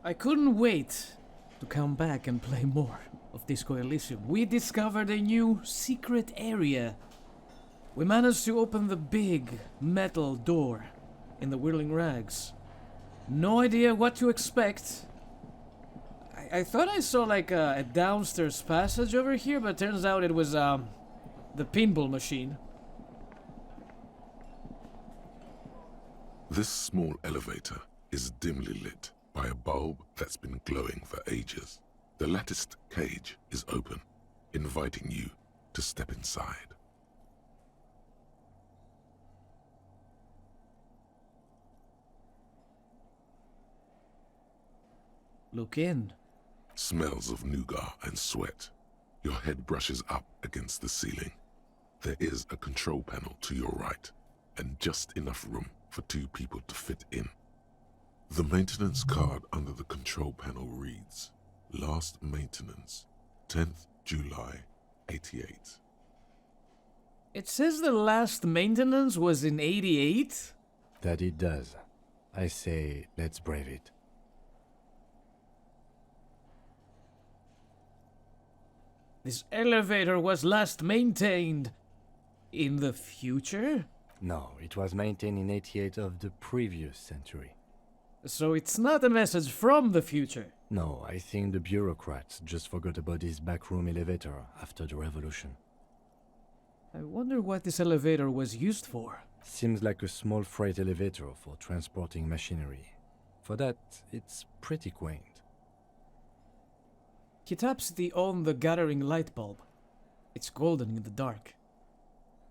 I couldn't wait to come back and play more of Disco Elysium. We discovered a new secret area. We managed to open the big metal door in the Whirling Rags. No idea what to expect. I thought I saw like a downstairs passage over here, but turns out it was the pinball machine. This small elevator is dimly lit by a bulb that's been glowing for ages. The latticed cage is open, inviting you to step inside. Look in. Smells of nougat and sweat. Your head brushes up against the ceiling. There is a control panel to your right, and just enough room for 2 people to fit in. The maintenance card under the control panel reads, Last maintenance, 10th July, 88. It says the last maintenance was in 88? That it does. I say, let's brave it. This elevator was last maintained in the future? No, it was maintained in 88 of the previous century. So it's not a message from the future? No, I think the bureaucrats just forgot about this backroom elevator after the revolution. I wonder what this elevator was used for. Seems like a small freight elevator for transporting machinery. For that, it's pretty quaint. He taps the on the gathering light bulb. It's golden in the dark.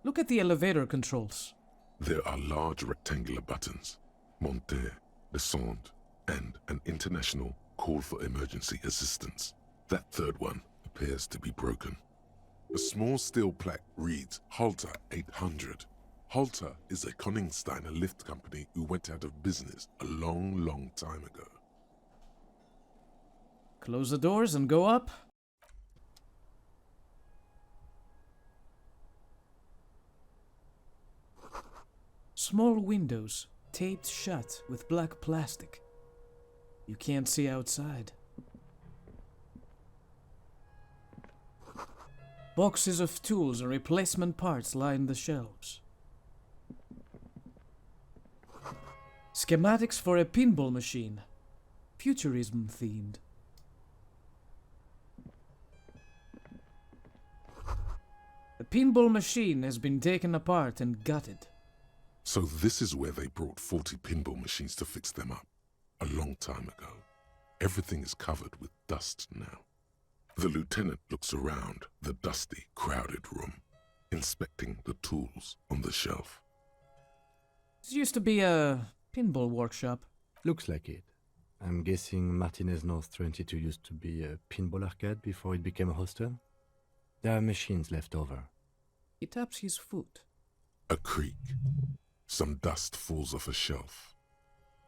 Look at the elevator controls. There are large rectangular buttons, monter, descend, and an international call for emergency assistance. That third one appears to be broken. A small steel plaque reads Halter 800. Halter is a Koningsteiner lift company who went out of business a long time ago. Close the doors and go up. Small windows, taped shut with black plastic. You can't see outside. Boxes of tools and replacement parts line the shelves. Schematics for a pinball machine. Futurism themed. The pinball machine has been taken apart and gutted. So this is where they brought 40 pinball machines to fix them up, a long time ago. Everything is covered with dust now. The lieutenant looks around the dusty, crowded room, inspecting the tools on the shelf. This used to be a pinball workshop. Looks like it. I'm guessing Martinez North 22 used to be a pinball arcade before it became a hostel. There are machines left over. He taps his foot. A creak. Some dust falls off a shelf.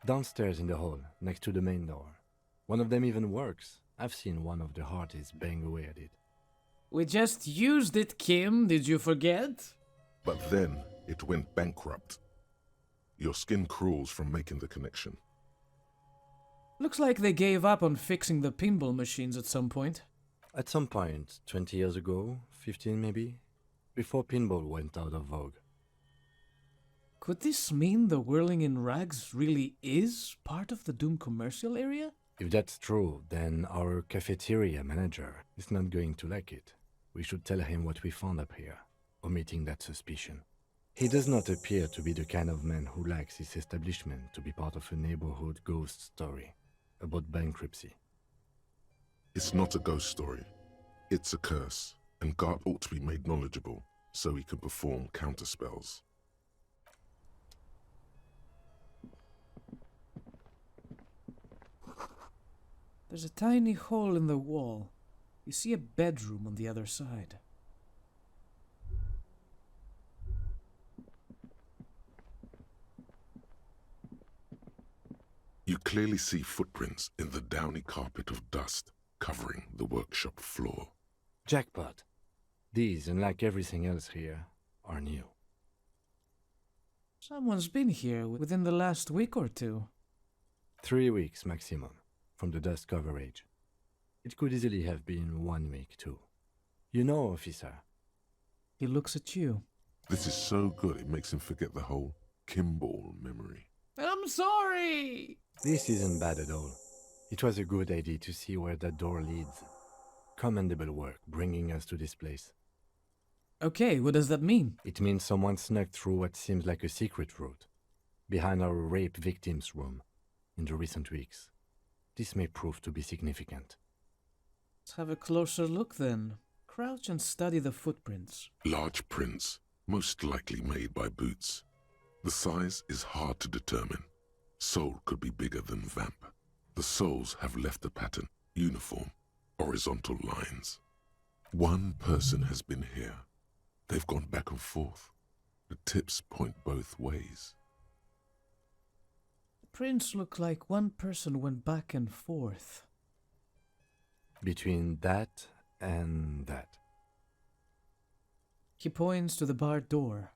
Downstairs in the hall, next to the main door. One of them even works. I've seen one of the Hardys bang away at it. We just used it, Kim. Did you forget? But then it went bankrupt. Your skin crawls from making the connection. Looks like they gave up on fixing the pinball machines at some point. At some point, 20 years ago, 15 maybe, before pinball went out of vogue. Could this mean the Whirling in Rags really is part of the Doom commercial area? If that's true, then our cafeteria manager is not going to like it. We should tell him what we found up here, omitting that suspicion. He does not appear to be the kind of man who likes his establishment to be part of a neighborhood ghost story about bankruptcy. It's not a ghost story. It's a curse, and Gart ought to be made knowledgeable so he can perform counterspells. There's a tiny hole in the wall. You see a bedroom on the other side. You clearly see footprints in the downy carpet of dust covering the workshop floor. Jackpot. These, unlike everything else here, are new. Someone's been here within the last week or two. 3 weeks maximum. from the dust coverage. It could easily have been 1 week, too. You know, officer. He looks at you. This is so good it makes him forget the whole Kimball memory. I'm sorry! This isn't bad at all. It was a good idea to see where that door leads. Commendable work bringing us to this place. Okay, what does that mean? It means someone snuck through what seems like a secret route, behind our rape victim's room, in the recent weeks. This may prove to be significant. Let's have a closer look then. Crouch and study the footprints. Large prints, most likely made by boots. The size is hard to determine. Sole could be bigger than vamp. The soles have left a pattern, uniform, horizontal lines. One person has been here. They've gone back and forth. The tips point both ways. The prints look like one person went back and forth. Between that and that. He points to the barred door.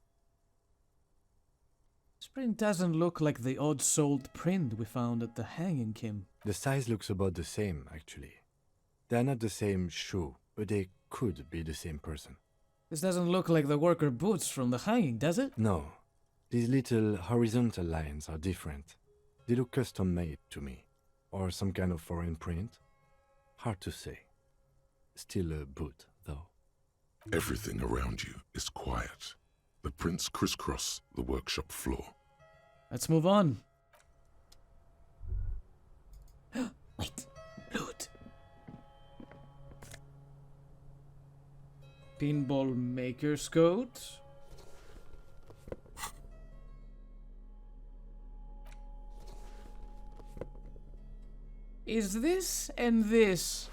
This print doesn't look like the odd-soled print we found at the hanging, Kim. The size looks about the same, actually. They're not the same shoe, but they could be the same person. This doesn't look like the worker boots from the hanging, does it? No. These little horizontal lines are different. They look custom-made to me. Or some kind of foreign print. Hard to say. Still a boot, though. Everything around you is quiet. The prints crisscross the workshop floor. Let's move on. Wait, loot. Pinball maker's coat. Is this and this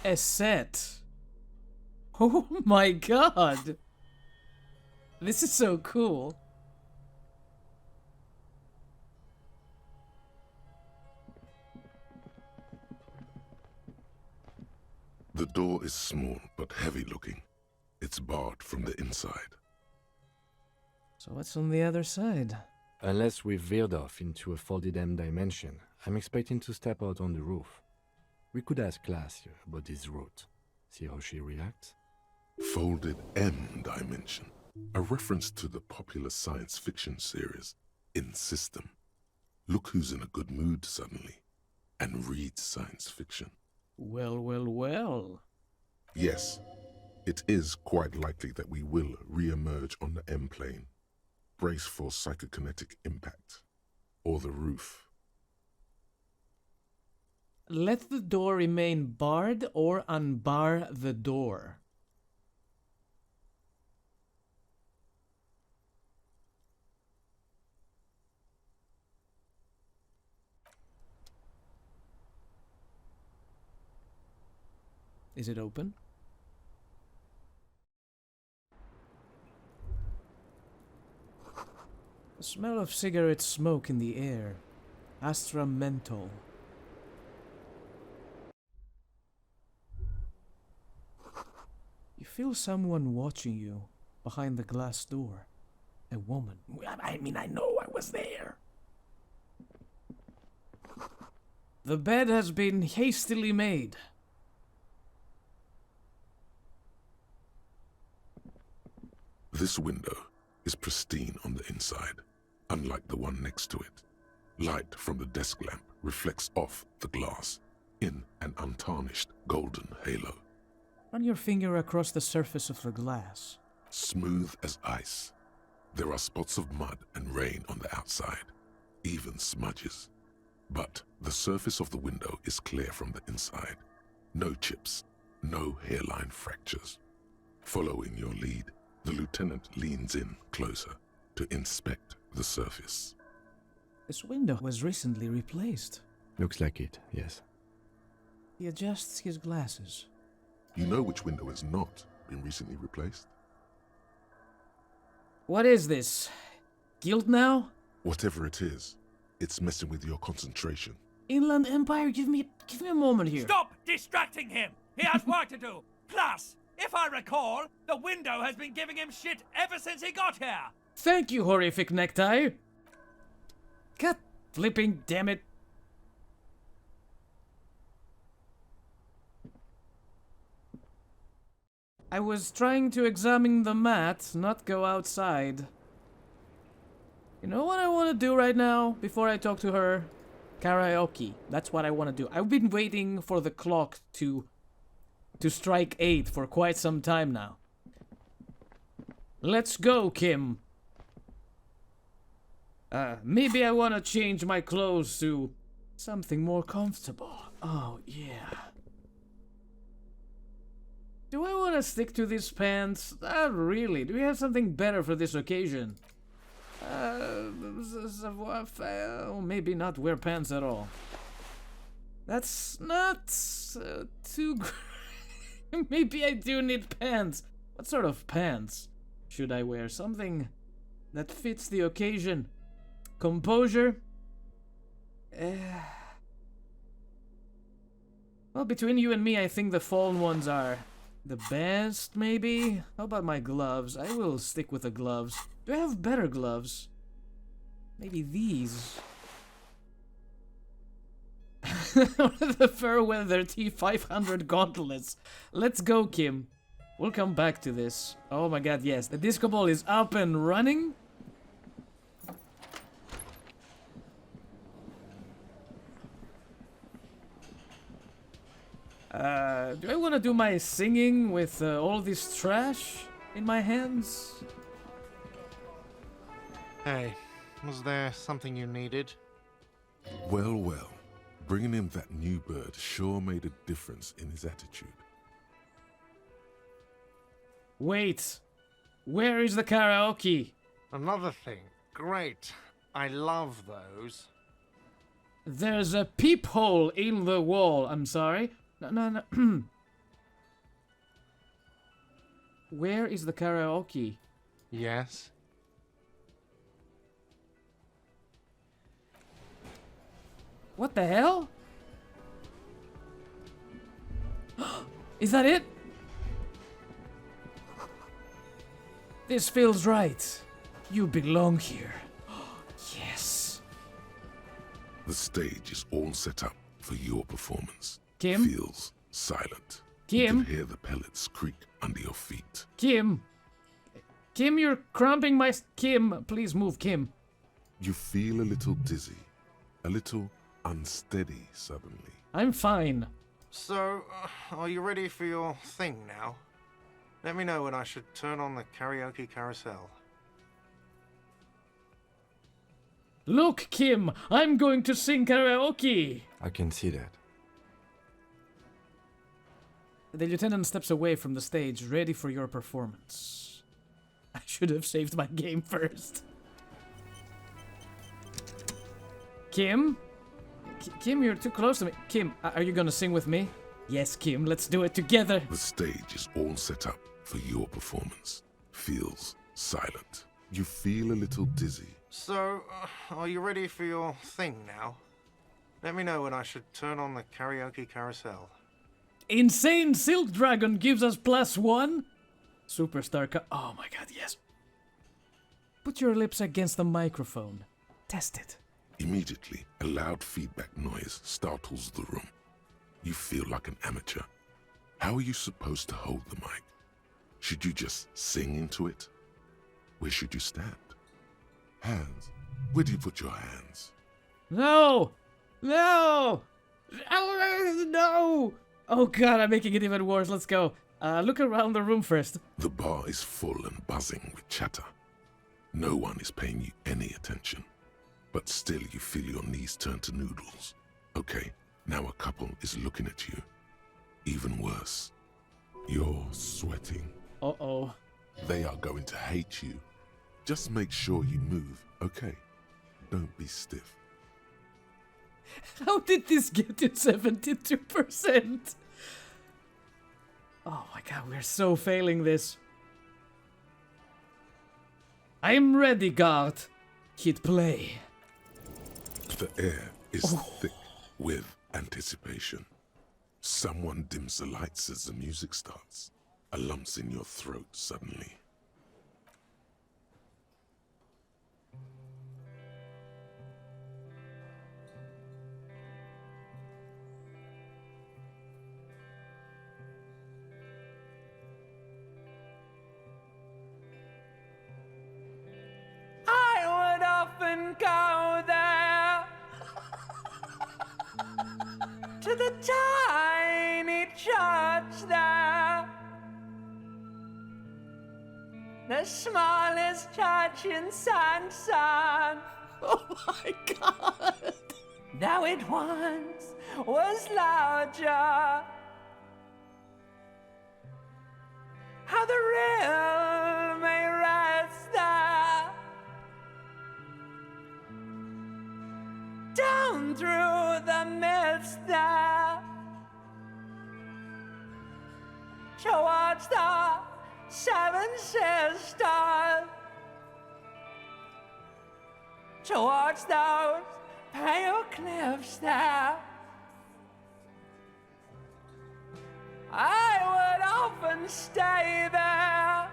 a set? Oh my god! This is so cool. The door is small but heavy looking. It's barred from the inside. So what's on the other side? Unless we've veered off into a folded M dimension, I'm expecting to step out on the roof. We could ask Class here about this route. See how she reacts? Folded M dimension. A reference to the popular science fiction series, In System. Look who's in a good mood suddenly, and reads science fiction. Well, well, well. Yes, it is quite likely that we will re-emerge on the M plane. Brace for psychokinetic impact. Or the roof. Let the door remain barred or unbar the door. Is it open? The smell of cigarette smoke in the air. Astra menthol. You feel someone watching you behind the glass door. A woman. I mean, I know I was there. The bed has been hastily made. This window is pristine on the inside, unlike the one next to it. Light from the desk lamp reflects off the glass in an untarnished golden halo. Run your finger across the surface of the glass. Smooth as ice. There are spots of mud and rain on the outside, even smudges. But the surface of the window is clear from the inside. No chips, no hairline fractures. Following your lead, the lieutenant leans in closer to inspect the surface. This window was recently replaced. Looks like it, yes. He adjusts his glasses. You know which window has not been recently replaced? What is this? Guild now? Whatever it is, it's messing with your concentration. Inland Empire, give me a moment here. Stop distracting him! He has work to do! Plus, if I recall, the window has been giving him shit ever since he got here! Thank you, horrific necktie. God flipping damn it. I was trying to examine the mat, not go outside. You know what I want to do right now, before I talk to her? Karaoke. That's what I want to do. I've been waiting for the clock to strike 8 for quite some time now. Let's go, Kim. Maybe I want to change my clothes to something more comfortable. Oh, yeah. Do I want to stick to these pants? Not really. Do we have something better for this occasion? Maybe not wear pants at all. That's not too... Maybe I do need pants. What sort of pants should I wear? Something that fits the occasion. Composure? Well, between you and me, I think the fallen ones are the best, maybe? How about my gloves? I will stick with the gloves. Do I have better gloves? Maybe these. The Fairweather T500 gauntlets. Let's go, Kim. We'll come back to this. Oh my god, yes. The disco ball is up and running. Do I want to do my singing with all this trash in my hands? Hey, was there something you needed? Well, well. Bringing him that new bird sure made a difference in his attitude. Wait. Where is the karaoke? Another thing. Great. I love those. There's a peephole in the wall. I'm sorry. No. Where is the karaoke? Yes? What the hell? Is that it? This feels right. You belong here. Yes. The stage is all set up for your performance. Kim? Feels silent. Kim? You can hear the pellets creak under your feet. Kim? Kim, you're cramping my... Kim, please move, Kim. You feel a little dizzy, a little unsteady suddenly. I'm fine. So, are you ready for your thing now? Let me know when I should turn on the karaoke carousel. Look, Kim, I'm going to sing karaoke. I can see that. The lieutenant steps away from the stage, ready for your performance. I should have saved my game first. Kim? Kim, you're too close to me. Kim, are you gonna sing with me? Yes, Kim, let's do it together. The stage is all set up for your performance. Feels silent. You feel a little dizzy. So, are you ready for your thing now? Let me know when I should turn on the karaoke carousel. Insane Silk Dragon gives us +1. Superstar oh my god, yes. Put your lips against the microphone. Test it. Immediately, a loud feedback noise startles the room. You feel like an amateur. How are you supposed to hold the mic? Should you just sing into it? Where should you stand? Hands. Where do you put your hands? No! No! No! Oh god, I'm making it even worse. Let's go. Look around the room first. The bar is full and buzzing with chatter. No one is paying you any attention. But still you feel your knees turn to noodles. Okay, now a couple is looking at you. Even worse. You're sweating. Uh-oh. They are going to hate you. Just make sure you move, okay? Don't be stiff. How did this get to 72%? Oh my god, we're so failing this. I'm ready, guard. Hit play. The air is thick with anticipation. Someone dims the lights as the music starts. A lump's in your throat suddenly. the tiny church there, the smallest church in San. Oh my god! Though it once was larger, how the real may rest there, down through the mist there, towards the Seven Sisters, towards those pale cliffs there. I would often stay there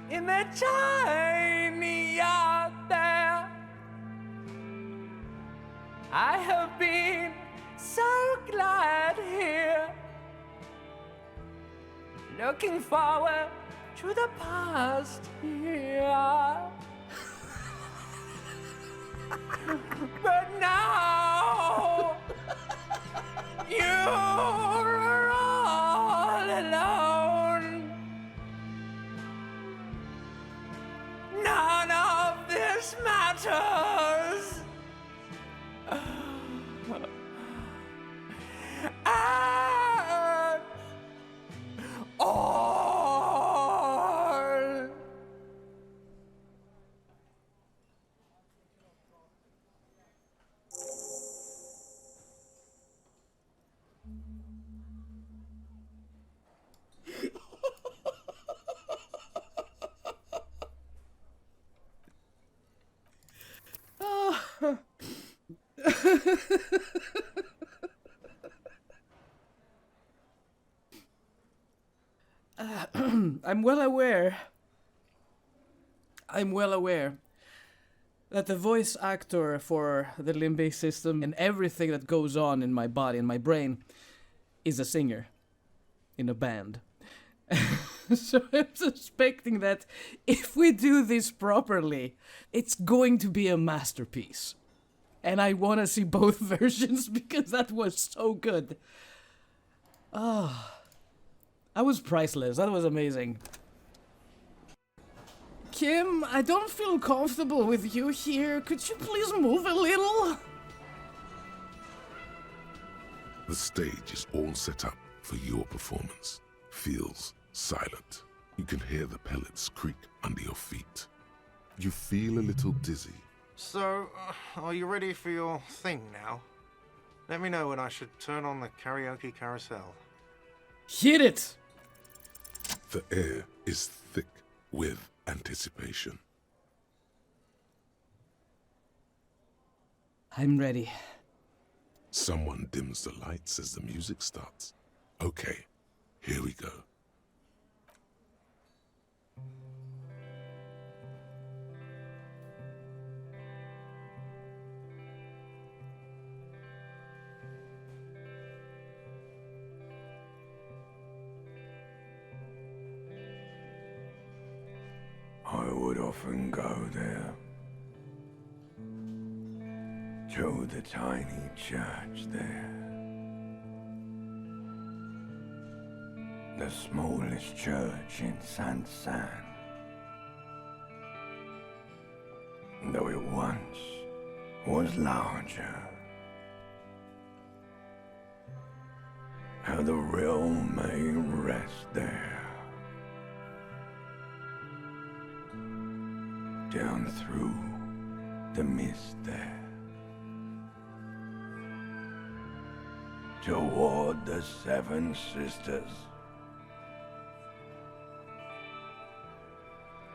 in the tiny yard there. I have been so glad here, looking forward to the past here. But now you're all alone. None of this matters. At all. I'm well aware that the voice actor for the limbic system and everything that goes on in my body and my brain is a singer in a band. So I'm suspecting that if we do this properly, it's going to be a masterpiece. And I want to see both versions because that was so good. That was priceless. That was amazing. Kim, I don't feel comfortable with you here. Could you please move a little? The stage is all set up for your performance. Feels silent. You can hear the pellets creak under your feet. You feel a little dizzy. So, are you ready for your thing now? Let me know when I should turn on the karaoke carousel. Hit it! The air is thick with anticipation. I'm ready. Someone dims the lights as the music starts. Okay, here we go. I would often go there, to the tiny church there, the smallest church in San. Though it once was larger, how the real may rest there. Down through the mist there, toward the Seven Sisters,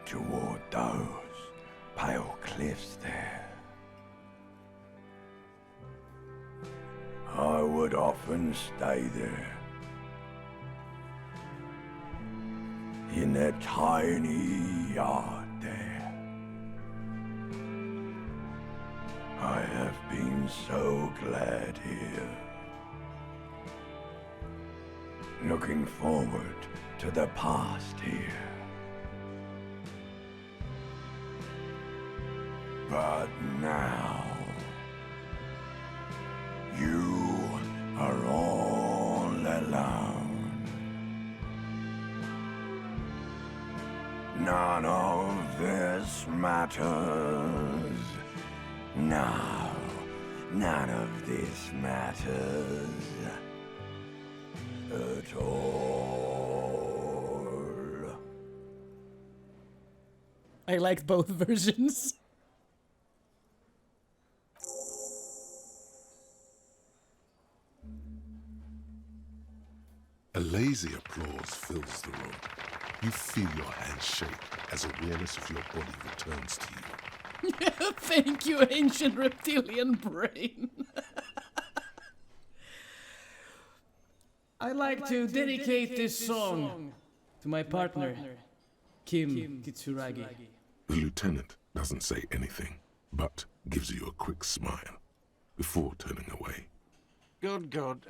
toward those pale cliffs there. I would often stay there, in that tiny yard there. I have been so glad here, looking forward to the past here. But now None of this matters. No, none of this matters at all. I liked both versions. A lazy applause fills the room. You feel your hands shake as awareness of your body returns to you. Thank you, ancient reptilian brain. I'd like to dedicate this song to my partner, Kim Kitsuragi. The lieutenant doesn't say anything, but gives you a quick smile before turning away. Good, good.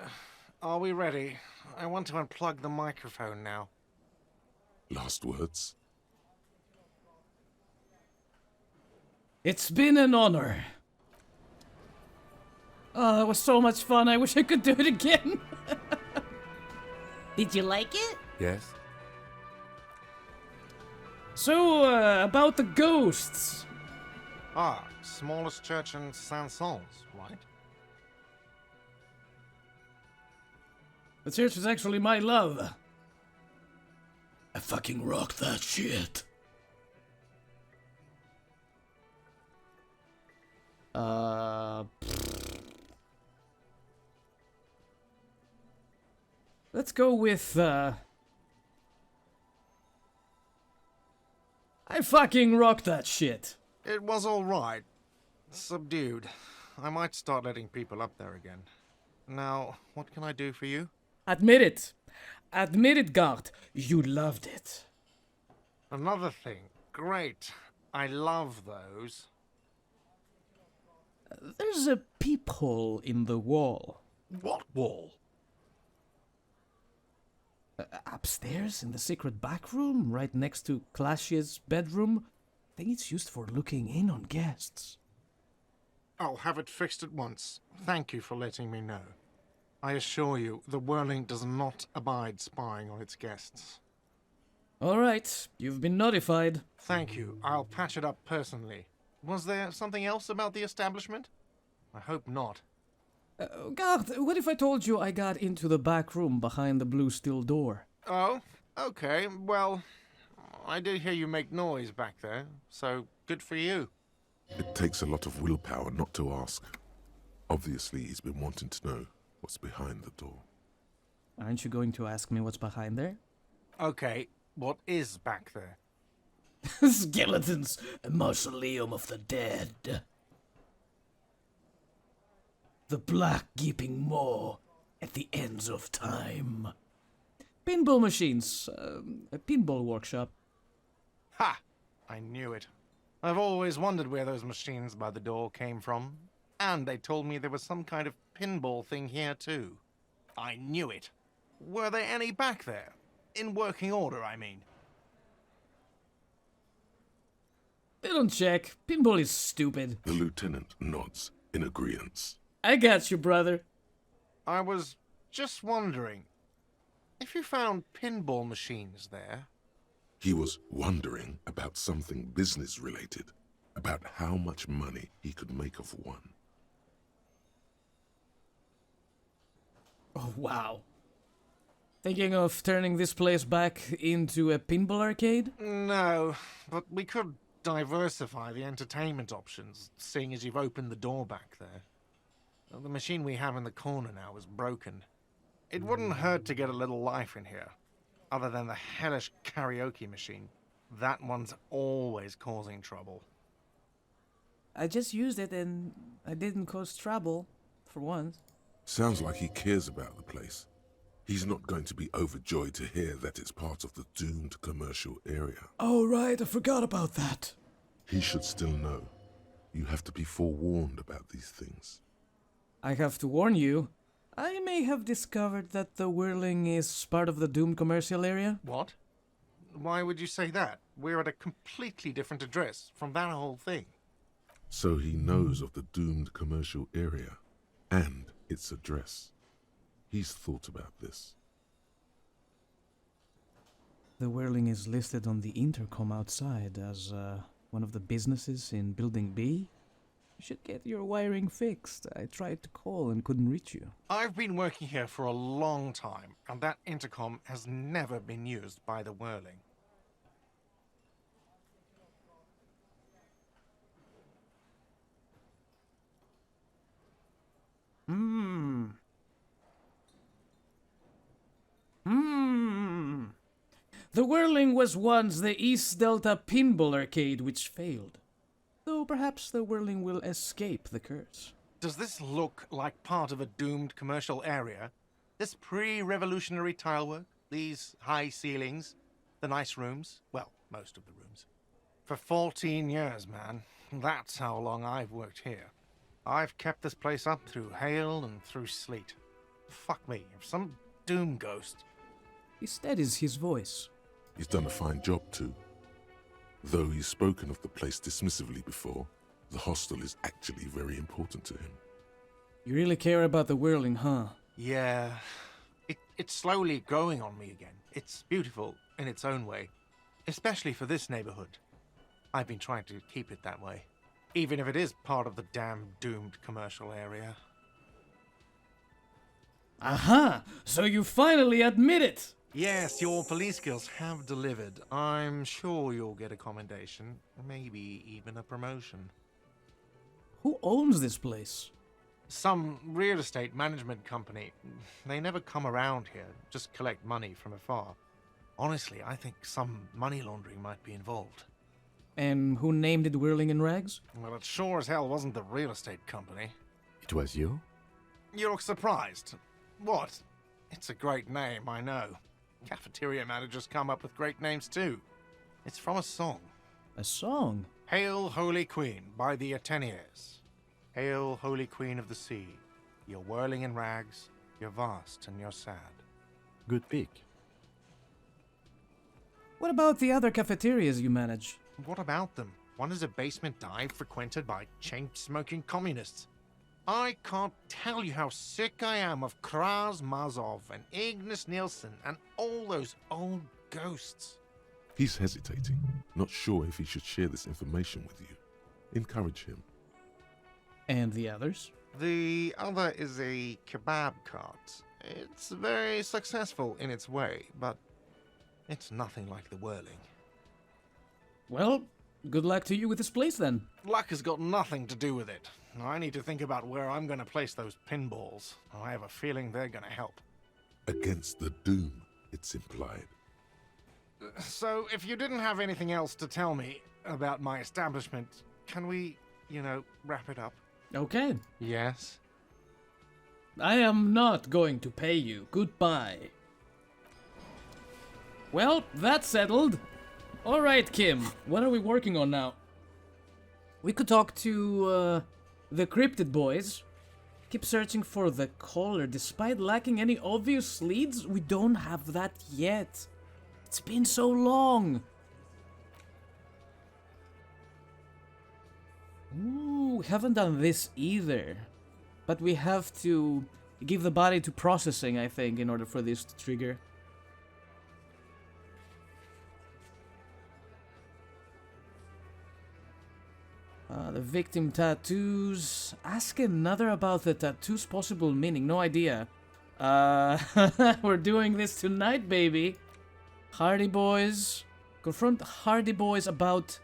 Are we ready? I want to unplug the microphone now. Last words? It's been an honor. Oh, that was so much fun. I wish I could do it again. Did you like it? Yes? So, about the ghosts. Ah, smallest church in Saint-Saëns, right? The church is actually my love. I fucking rock that shit. Let's go with, I fucking rock that shit. It was alright. Subdued. I might start letting people up there again. Now, what can I do for you? Admit it. Admit it, Gart. You loved it. Another thing. Great. I love those. There's a peephole in the wall. What wall? Upstairs in the secret back room, right next to Clash's bedroom. I think it's used for looking in on guests. I'll have it fixed at once. Thank you for letting me know. I assure you, the Whirling does not abide spying on its guests. All right, you've been notified. Thank you. I'll patch it up personally. Was there something else about the establishment? I hope not. Gart, what if I told you I got into the back room behind the blue steel door? Oh, okay. Well, I did hear you make noise back there, so good for you. It takes a lot of willpower not to ask. Obviously, he's been wanting to know what's behind the door. Aren't you going to ask me what's behind there? Okay, what is back there? Skeletons, a mausoleum of the dead. The black gaping maw at the ends of time. Pinball machines, a pinball workshop. Ha! I knew it. I've always wondered where those machines by the door came from. And they told me there was some kind of pinball thing here too. I knew it. Were there any back there? In working order, I mean. They don't check. Pinball is stupid. The lieutenant nods in agreeance. I got you, brother. I was just wondering, if you found pinball machines there... He was wondering about something business-related, about how much money he could make of one. Oh, wow. Thinking of turning this place back into a pinball arcade? No, but we could diversify the entertainment options, seeing as you've opened the door back there. The machine we have in the corner now is broken. It wouldn't hurt to get a little life in here, other than the hellish karaoke machine. That one's always causing trouble. I just used it and I didn't cause trouble, for once. Sounds like he cares about the place. He's not going to be overjoyed to hear that it's part of the doomed commercial area. Oh, right, I forgot about that. He should still know. You have to be forewarned about these things. I have to warn you, I may have discovered that the Whirling is part of the doomed commercial area. What? Why would you say that? We're at a completely different address from that whole thing. So he knows of the doomed commercial area and its address. He's thought about this. The Whirling is listed on the intercom outside as one of the businesses in Building B. You should get your wiring fixed. I tried to call and couldn't reach you. I've been working here for a long time, and that intercom has never been used by the Whirling. The Whirling was once the East Delta Pinball Arcade, which failed. Though perhaps the Whirling will escape the curse. Does this look like part of a doomed commercial area? This pre-revolutionary tilework, these high ceilings, the nice rooms, well, most of the rooms. For 14 years, man. That's how long I've worked here. I've kept this place up through hail and through sleet. Fuck me, if some doom ghost... He steadies his voice. He's done a fine job too. Though he's spoken of the place dismissively before, the hostel is actually very important to him. You really care about the Whirling, huh? Yeah, it's slowly growing on me again. It's beautiful in its own way, especially for this neighborhood. I've been trying to keep it that way, even if it is part of the damn doomed commercial area. Aha! So you finally admit it! Yes, your police skills have delivered. I'm sure you'll get a commendation, maybe even a promotion. Who owns this place? Some real estate management company. They never come around here, just collect money from afar. Honestly, I think some money laundering might be involved. And who named it Whirling in Rags? Well, it sure as hell wasn't the real estate company. It was you? You look surprised. What? It's a great name, I know. Cafeteria managers come up with great names too. It's from a song. A song? Hail, Holy Queen, by the Ateniers. Hail, Holy Queen of the Sea. You're whirling in rags, you're vast and you're sad. Good pick. What about the other cafeterias you manage? What about them? One is a basement dive frequented by chain-smoking communists. I can't tell you how sick I am of Kraz Mazov and Ignis Nielsen and all those old ghosts. He's hesitating, not sure if he should share this information with you. Encourage him. And the others? The other is a kebab cart. It's very successful in its way, but it's nothing like the Whirling. Well, good luck to you with this place then. Luck has got nothing to do with it. I need to think about where I'm going to place those pinballs. I have a feeling they're going to help. Against the doom, it's implied. So, if you didn't have anything else to tell me about my establishment, can we, wrap it up? Okay. Yes? I am not going to pay you. Goodbye. Well, that's settled. Alright, Kim. What are we working on now? We could talk to, the Cryptid Boys. Keep searching for the caller. Despite lacking any obvious leads, we don't have that yet. It's been so long. Ooh, we haven't done this either. But we have to give the body to processing, I think, in order for this to trigger. The victim tattoos. Ask another about the tattoo's possible meaning. No idea. We're doing this tonight, baby. Hardy Boys. Confront Hardy Boys about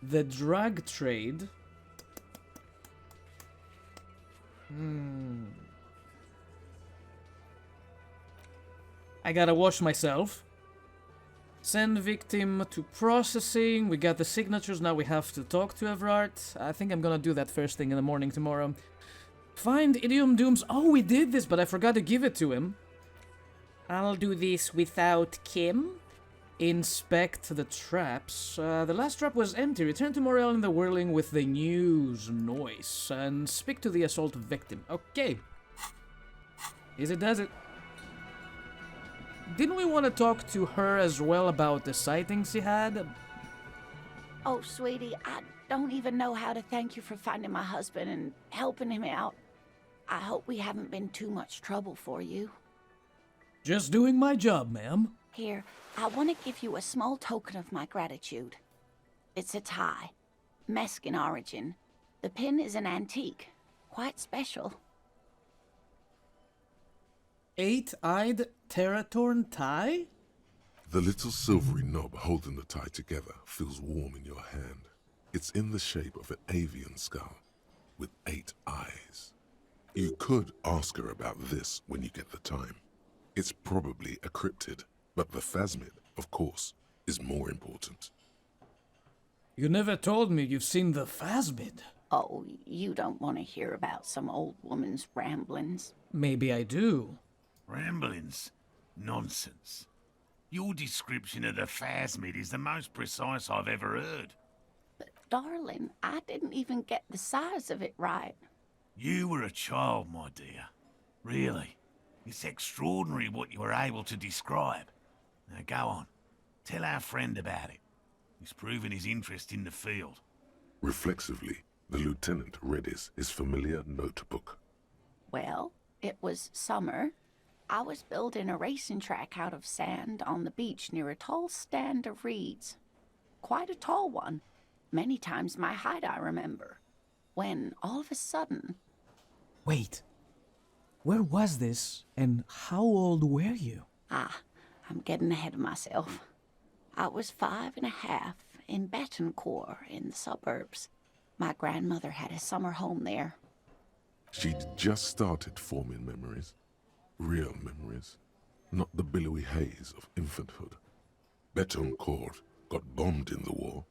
the drug trade. I gotta wash myself. Send victim to processing. We got the signatures. Now we have to talk to Everard. I think I'm gonna do that first thing in the morning tomorrow. Find Idiom Dooms. Oh, we did this, but I forgot to give it to him. I'll do this without Kim. Inspect the traps. The last trap was empty. Return to Morel in the Whirling with the news noise. And speak to the assault victim. Okay. Easy does it. Didn't we want to talk to her as well about the sightings she had? Oh, sweetie, I don't even know how to thank you for finding my husband and helping him out. I hope we haven't been too much trouble for you. Just doing my job, ma'am. Here, I want to give you a small token of my gratitude. It's a tie. Mexican origin. The pin is an antique. Quite special. 8-eyed Terratorn tie? The little silvery knob holding the tie together feels warm in your hand. It's in the shape of an avian skull with 8 eyes. You could ask her about this when you get the time. It's probably a cryptid, but the phasmid, of course, is more important. You never told me you've seen the phasmid. Oh, you don't want to hear about some old woman's ramblings. Maybe I do. Ramblings? Nonsense. Your description of the phasmid is the most precise I've ever heard. But, darling, I didn't even get the size of it right. You were a child, my dear. Really. It's extraordinary what you were able to describe. Now go on. Tell our friend about it. He's proven his interest in the field. Reflexively, the lieutenant read his familiar notebook. Well, it was summer. I was building a racing track out of sand on the beach near a tall stand of reeds. Quite a tall one. Many times my height, I remember. When, all of a sudden... Wait. Where was this, and how old were you? I'm getting ahead of myself. I was 5.5 in Betancourt in the suburbs. My grandmother had a summer home there. She'd just started forming memories. Real memories. Not the billowy haze of infanthood. Betancourt got bombed in the war.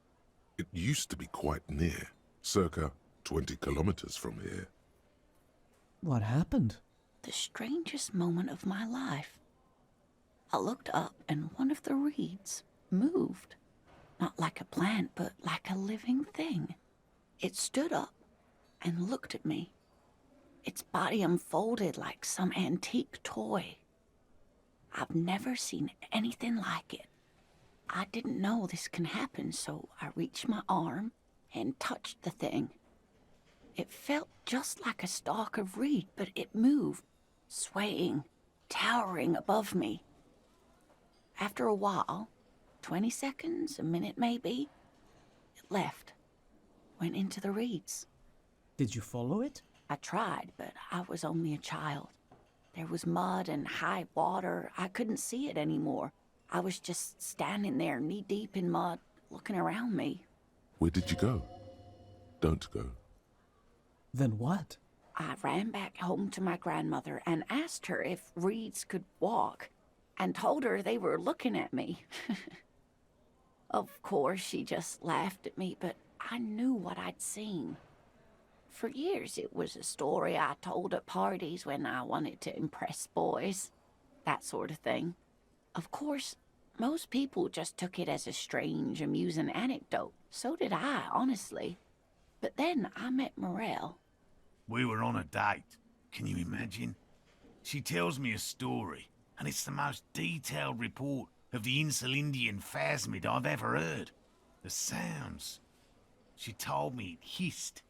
It used to be quite near, circa 20 kilometers from here. What happened? The strangest moment of my life. I looked up and one of the reeds moved. Not like a plant, but like a living thing. It stood up and looked at me. Its body unfolded like some antique toy. I've never seen anything like it. I didn't know this can happen, so I reached my arm and touched the thing. It felt just like a stalk of reed, but it moved, swaying, towering above me. After a while, 20 seconds, a minute maybe, it left, went into the reeds. Did you follow it? I tried, but I was only a child. There was mud and high water. I couldn't see it anymore. I was just standing there, knee-deep in mud, looking around me. Where did you go? Don't go. Then what? I ran back home to my grandmother and asked her if reeds could walk, and told her they were looking at me. Of course, she just laughed at me, but I knew what I'd seen. For years, it was a story I told at parties when I wanted to impress boys. That sort of thing. Of course, most people just took it as a strange, amusing anecdote. So did I, honestly. But then I met Morel. We were on a date. Can you imagine? She tells me a story, and it's the most detailed report of the Insulindian phasmid I've ever heard. The sounds. She told me it hissed.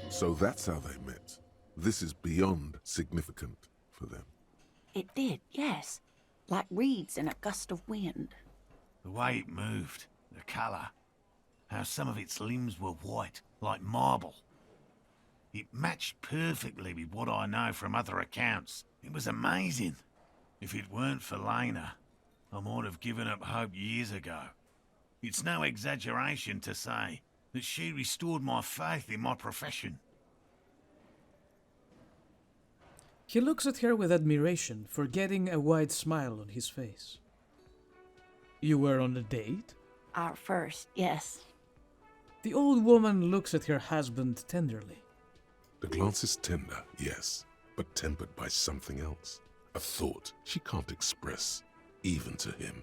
So that's how they met. This is beyond significant for them. It did, yes. Like reeds in a gust of wind. The way it moved, the colour, how some of its limbs were white, like marble. It matched perfectly with what I know from other accounts. It was amazing. If it weren't for Lena, I might have given up hope years ago. It's no exaggeration to say that she restored my faith in my profession. He looks at her with admiration, forgetting a wide smile on his face. You were on a date? Our first, yes. The old woman looks at her husband tenderly. The glance is tender, yes, but tempered by something else. A thought she can't express, even to him.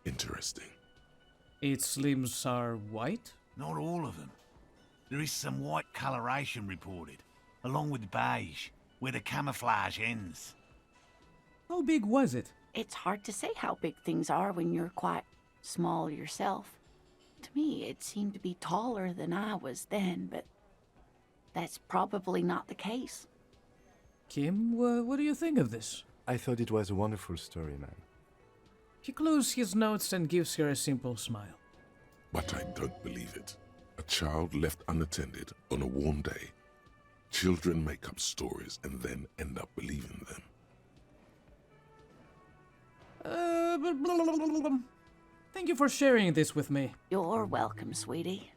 Interesting. Its limbs are white? Not all of them. There is some white coloration reported, along with beige, where the camouflage ends. How big was it? It's hard to say how big things are when you're quite small yourself. To me, it seemed to be taller than I was then, but that's probably not the case. Kim, what do you think of this? I thought it was a wonderful story, man. He closes his notes and gives her a simple smile. But I don't believe it. A child left unattended on a warm day. Children make up stories and then end up believing them. Thank you for sharing this with me. You're welcome, sweetie.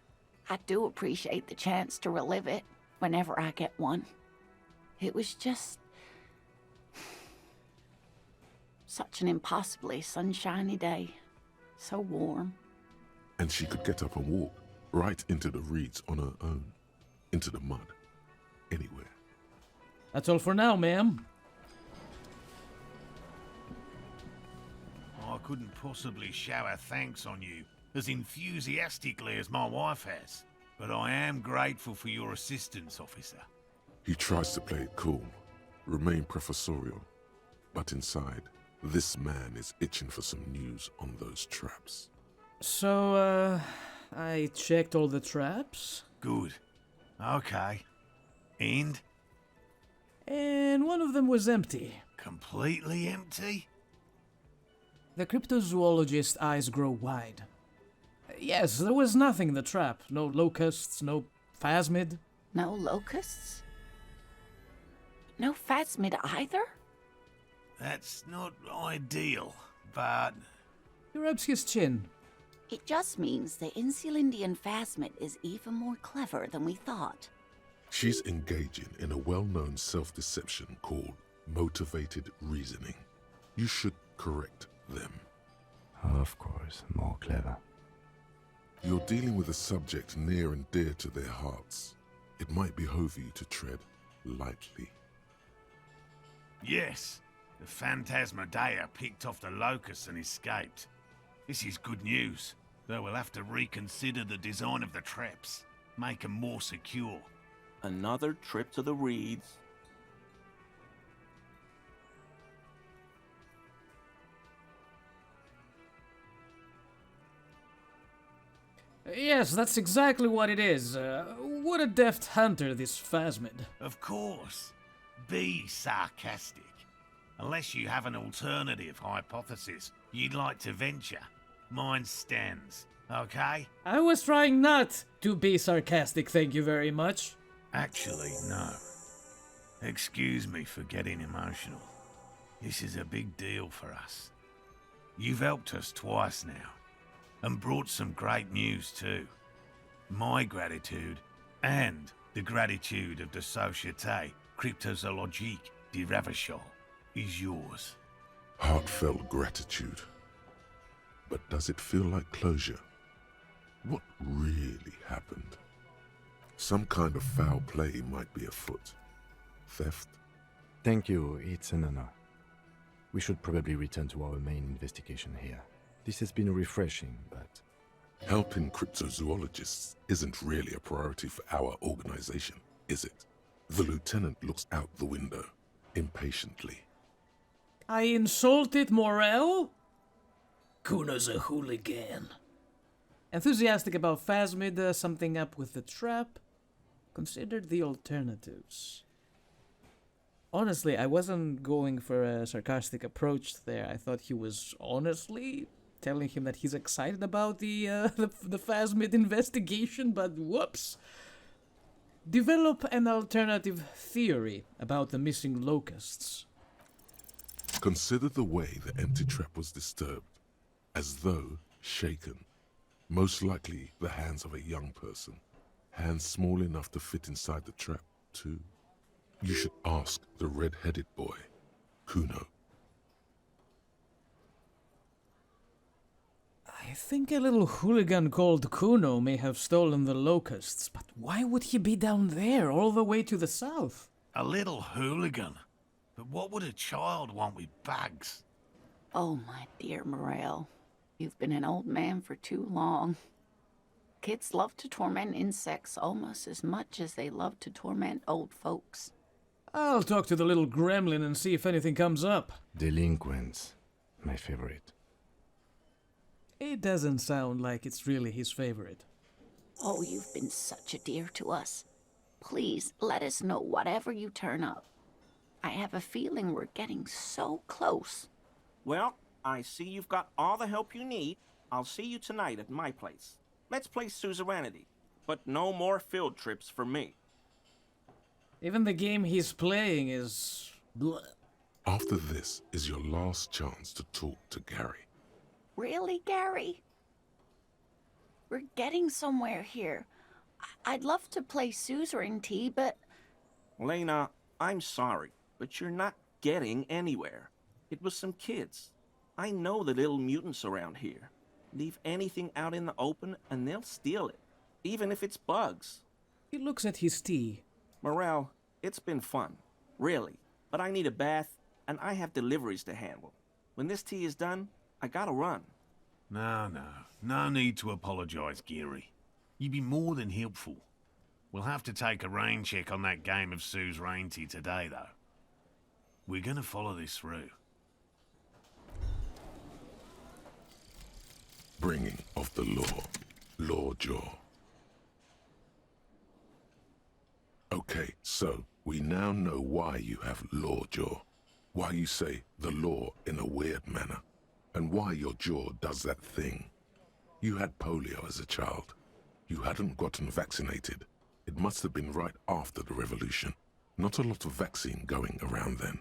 I do appreciate the chance to relive it whenever I get one. It was just such an impossibly sunshiny day. So warm. And she could get up and walk right into the reeds on her own. Into the mud. Anywhere. That's all for now, ma'am. I couldn't possibly shower thanks on you as enthusiastically as my wife has, but I am grateful for your assistance, officer. He tries to play it cool, remain professorial, but inside, this man is itching for some news on those traps. So, I checked all the traps. Good. Okay. And? And one of them was empty. Completely empty? The cryptozoologist's eyes grow wide. Yes, there was nothing in the trap. No locusts, no phasmid. No locusts? No phasmid either? That's not ideal, but... He rubs his chin. It just means the Insulindian phasmid is even more clever than we thought. She's engaging in a well-known self-deception called motivated reasoning. You should correct them. Of course, more clever. You're dealing with a subject near and dear to their hearts. It might behove you to tread lightly. Yes, the Phantasmadeia picked off the locusts and escaped. This is good news, though we'll have to reconsider the design of the traps, make them more secure. Another trip to the reeds. Yes, that's exactly what it is. What a deft hunter, this phasmid. Of course. Be sarcastic. Unless you have an alternative hypothesis you'd like to venture. Mine stands, okay? I was trying not to be sarcastic, thank you very much. Actually, no. Excuse me for getting emotional. This is a big deal for us. You've helped us twice now, and brought some great news too. My gratitude, and the gratitude of the Société Cryptozoologique de Ravachol, is yours. Heartfelt gratitude. But does it feel like closure? What really happened? Some kind of foul play might be afoot. Theft? Thank you, it's an honor. We should probably return to our main investigation here. This has been refreshing, but... Helping cryptozoologists isn't really a priority for our organization, is it? The lieutenant looks out the window, impatiently. I insulted Morel? Kuno's a hooligan. Enthusiastic about phasmid, something up with the trap. Considered the alternatives. Honestly, I wasn't going for a sarcastic approach there. I thought he was honestly telling him that he's excited about the phasmid investigation, but whoops. Develop an alternative theory about the missing locusts. Consider the way the empty trap was disturbed, as though shaken. Most likely the hands of a young person. Hands small enough to fit inside the trap, too. You should ask the red-headed boy, Kuno. I think a little hooligan called Kuno may have stolen the locusts, but why would he be down there, all the way to the south? A little hooligan? But what would a child want with bags? Oh, my dear Morel. You've been an old man for too long. Kids love to torment insects almost as much as they love to torment old folks. I'll talk to the little gremlin and see if anything comes up. Delinquents. My favorite. It doesn't sound like it's really his favorite. Oh, you've been such a dear to us. Please, let us know whatever you turn up. I have a feeling we're getting so close. Well, I see you've got all the help you need. I'll see you tonight at my place. Let's play Suzerainty, but no more field trips for me. Even the game he's playing is... bleh. After this is your last chance to talk to Gary. Really, Gary? We're getting somewhere here. I'd love to play suzerainty, but... Lena, I'm sorry, but you're not getting anywhere. It was some kids. I know the little mutants around here. Leave anything out in the open and they'll steal it, even if it's bugs. He looks at his tea. Morel, it's been fun, really, but I need a bath and I have deliveries to handle. When this tea is done, I gotta run. No need to apologize, Geary. You've been more than helpful. We'll have to take a rain check on that game of Suzerainty today, though. We're gonna follow this through. Bringing of the law. Lawjaw. Okay, so we now know why you have Lawjaw. Why you say the law in a weird manner. And why your jaw does that thing. You had polio as a child. You hadn't gotten vaccinated. It must have been right after the revolution. Not a lot of vaccine going around then.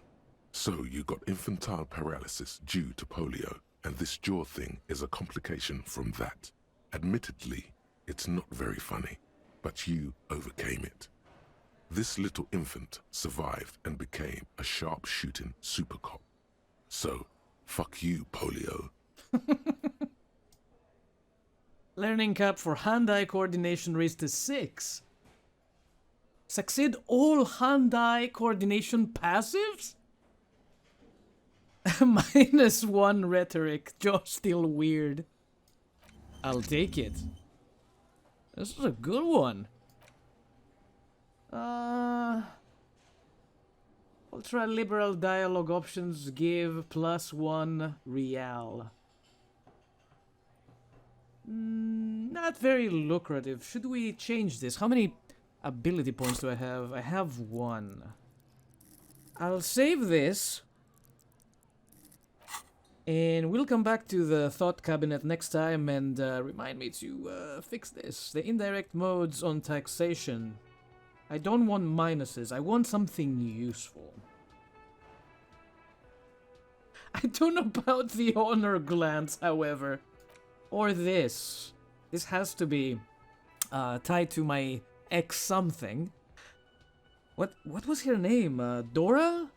So you got infantile paralysis due to polio, and this jaw thing is a complication from that. Admittedly, it's not very funny, but you overcame it. This little infant survived and became a sharp-shooting super cop. So, fuck you, polio. Learning cap for hand-eye coordination raised to 6. Succeed all hand-eye coordination passives? -1 rhetoric. Jaw still weird. I'll take it. This is a good one. Ultra-liberal dialogue options give +1 real. Not very lucrative. Should we change this? How many ability points do I have? I have 1. I'll save this. And we'll come back to the thought cabinet next time and remind me to fix this. The indirect modes on taxation. I don't want minuses. I want something useful. I don't know about the honor glance, however. Or this. This has to be tied to my ex something. What was her name? Dora?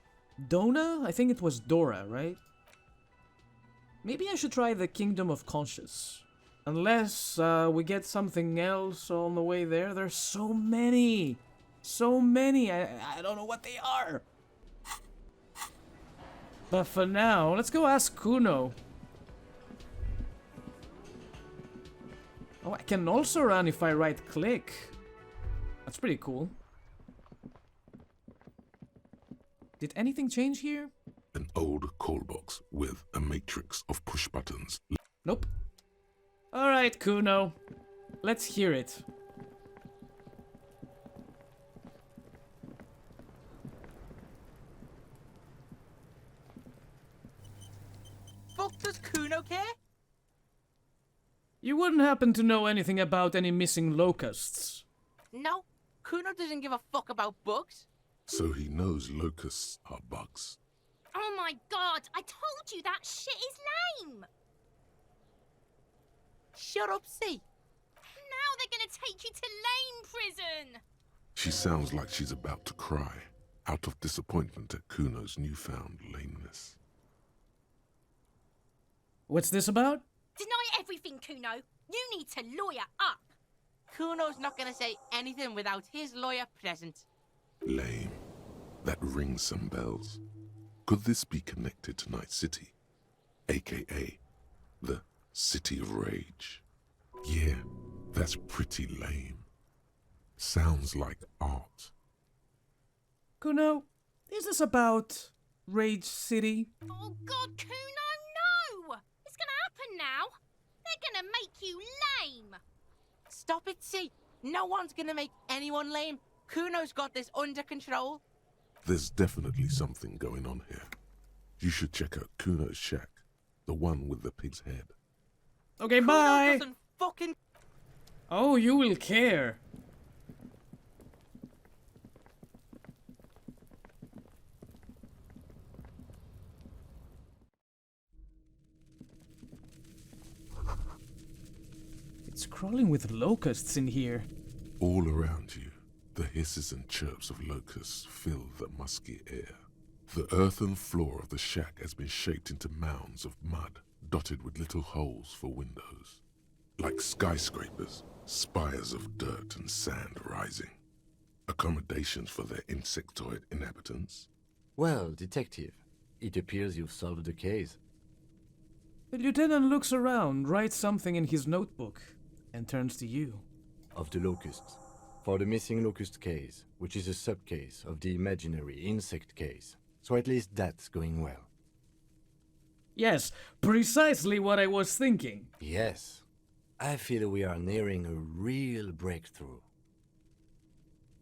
Donna? I think it was Dora, right? Maybe I should try the Kingdom of Conscious. Unless we get something else on the way there. There's so many. So many. I don't know what they are. But for now, let's go ask Kuno. Oh, I can also run if I right-click. That's pretty cool. Did anything change here? An old call box with a matrix of push buttons. Nope. Alright, Kuno. Let's hear it. Fuck does Kuno care? You wouldn't happen to know anything about any missing locusts? No, Kuno doesn't give a fuck about bugs. So he knows locusts are bugs. Oh my god, I told you that shit is lame! Shut up, see. Now they're gonna take you to lame prison! She sounds like she's about to cry, out of disappointment at Kuno's newfound lameness. What's this about? Deny everything, Kuno. You need to lawyer up. Kuno's not gonna say anything without his lawyer present. Lame. That rings some bells. Could this be connected to Night City? AKA, the City of Rage. Yeah, that's pretty lame. Sounds like art. Kuno, is this about Rage City? Oh god, Kuno, no! It's gonna happen now. They're gonna make you lame. Stop it, see. No one's gonna make anyone lame. Kuno's got this under control. There's definitely something going on here. You should check out Kuno's shack. The one with the pig's head. Okay, Kuno bye! doesn't fucking... Oh, you will care. It's crawling with locusts in here. All around you, the hisses and chirps of locusts fill the musky air. The earthen floor of the shack has been shaped into mounds of mud, dotted with little holes for windows. Like skyscrapers, spires of dirt and sand rising. Accommodations for their insectoid inhabitants. Well, detective, it appears you've solved the case. The lieutenant looks around, writes something in his notebook, and turns to you. Of the locusts. For the missing locust case, which is a sub-case of the imaginary insect case. So at least that's going well. Yes, precisely what I was thinking. Yes. I feel we are nearing a real breakthrough.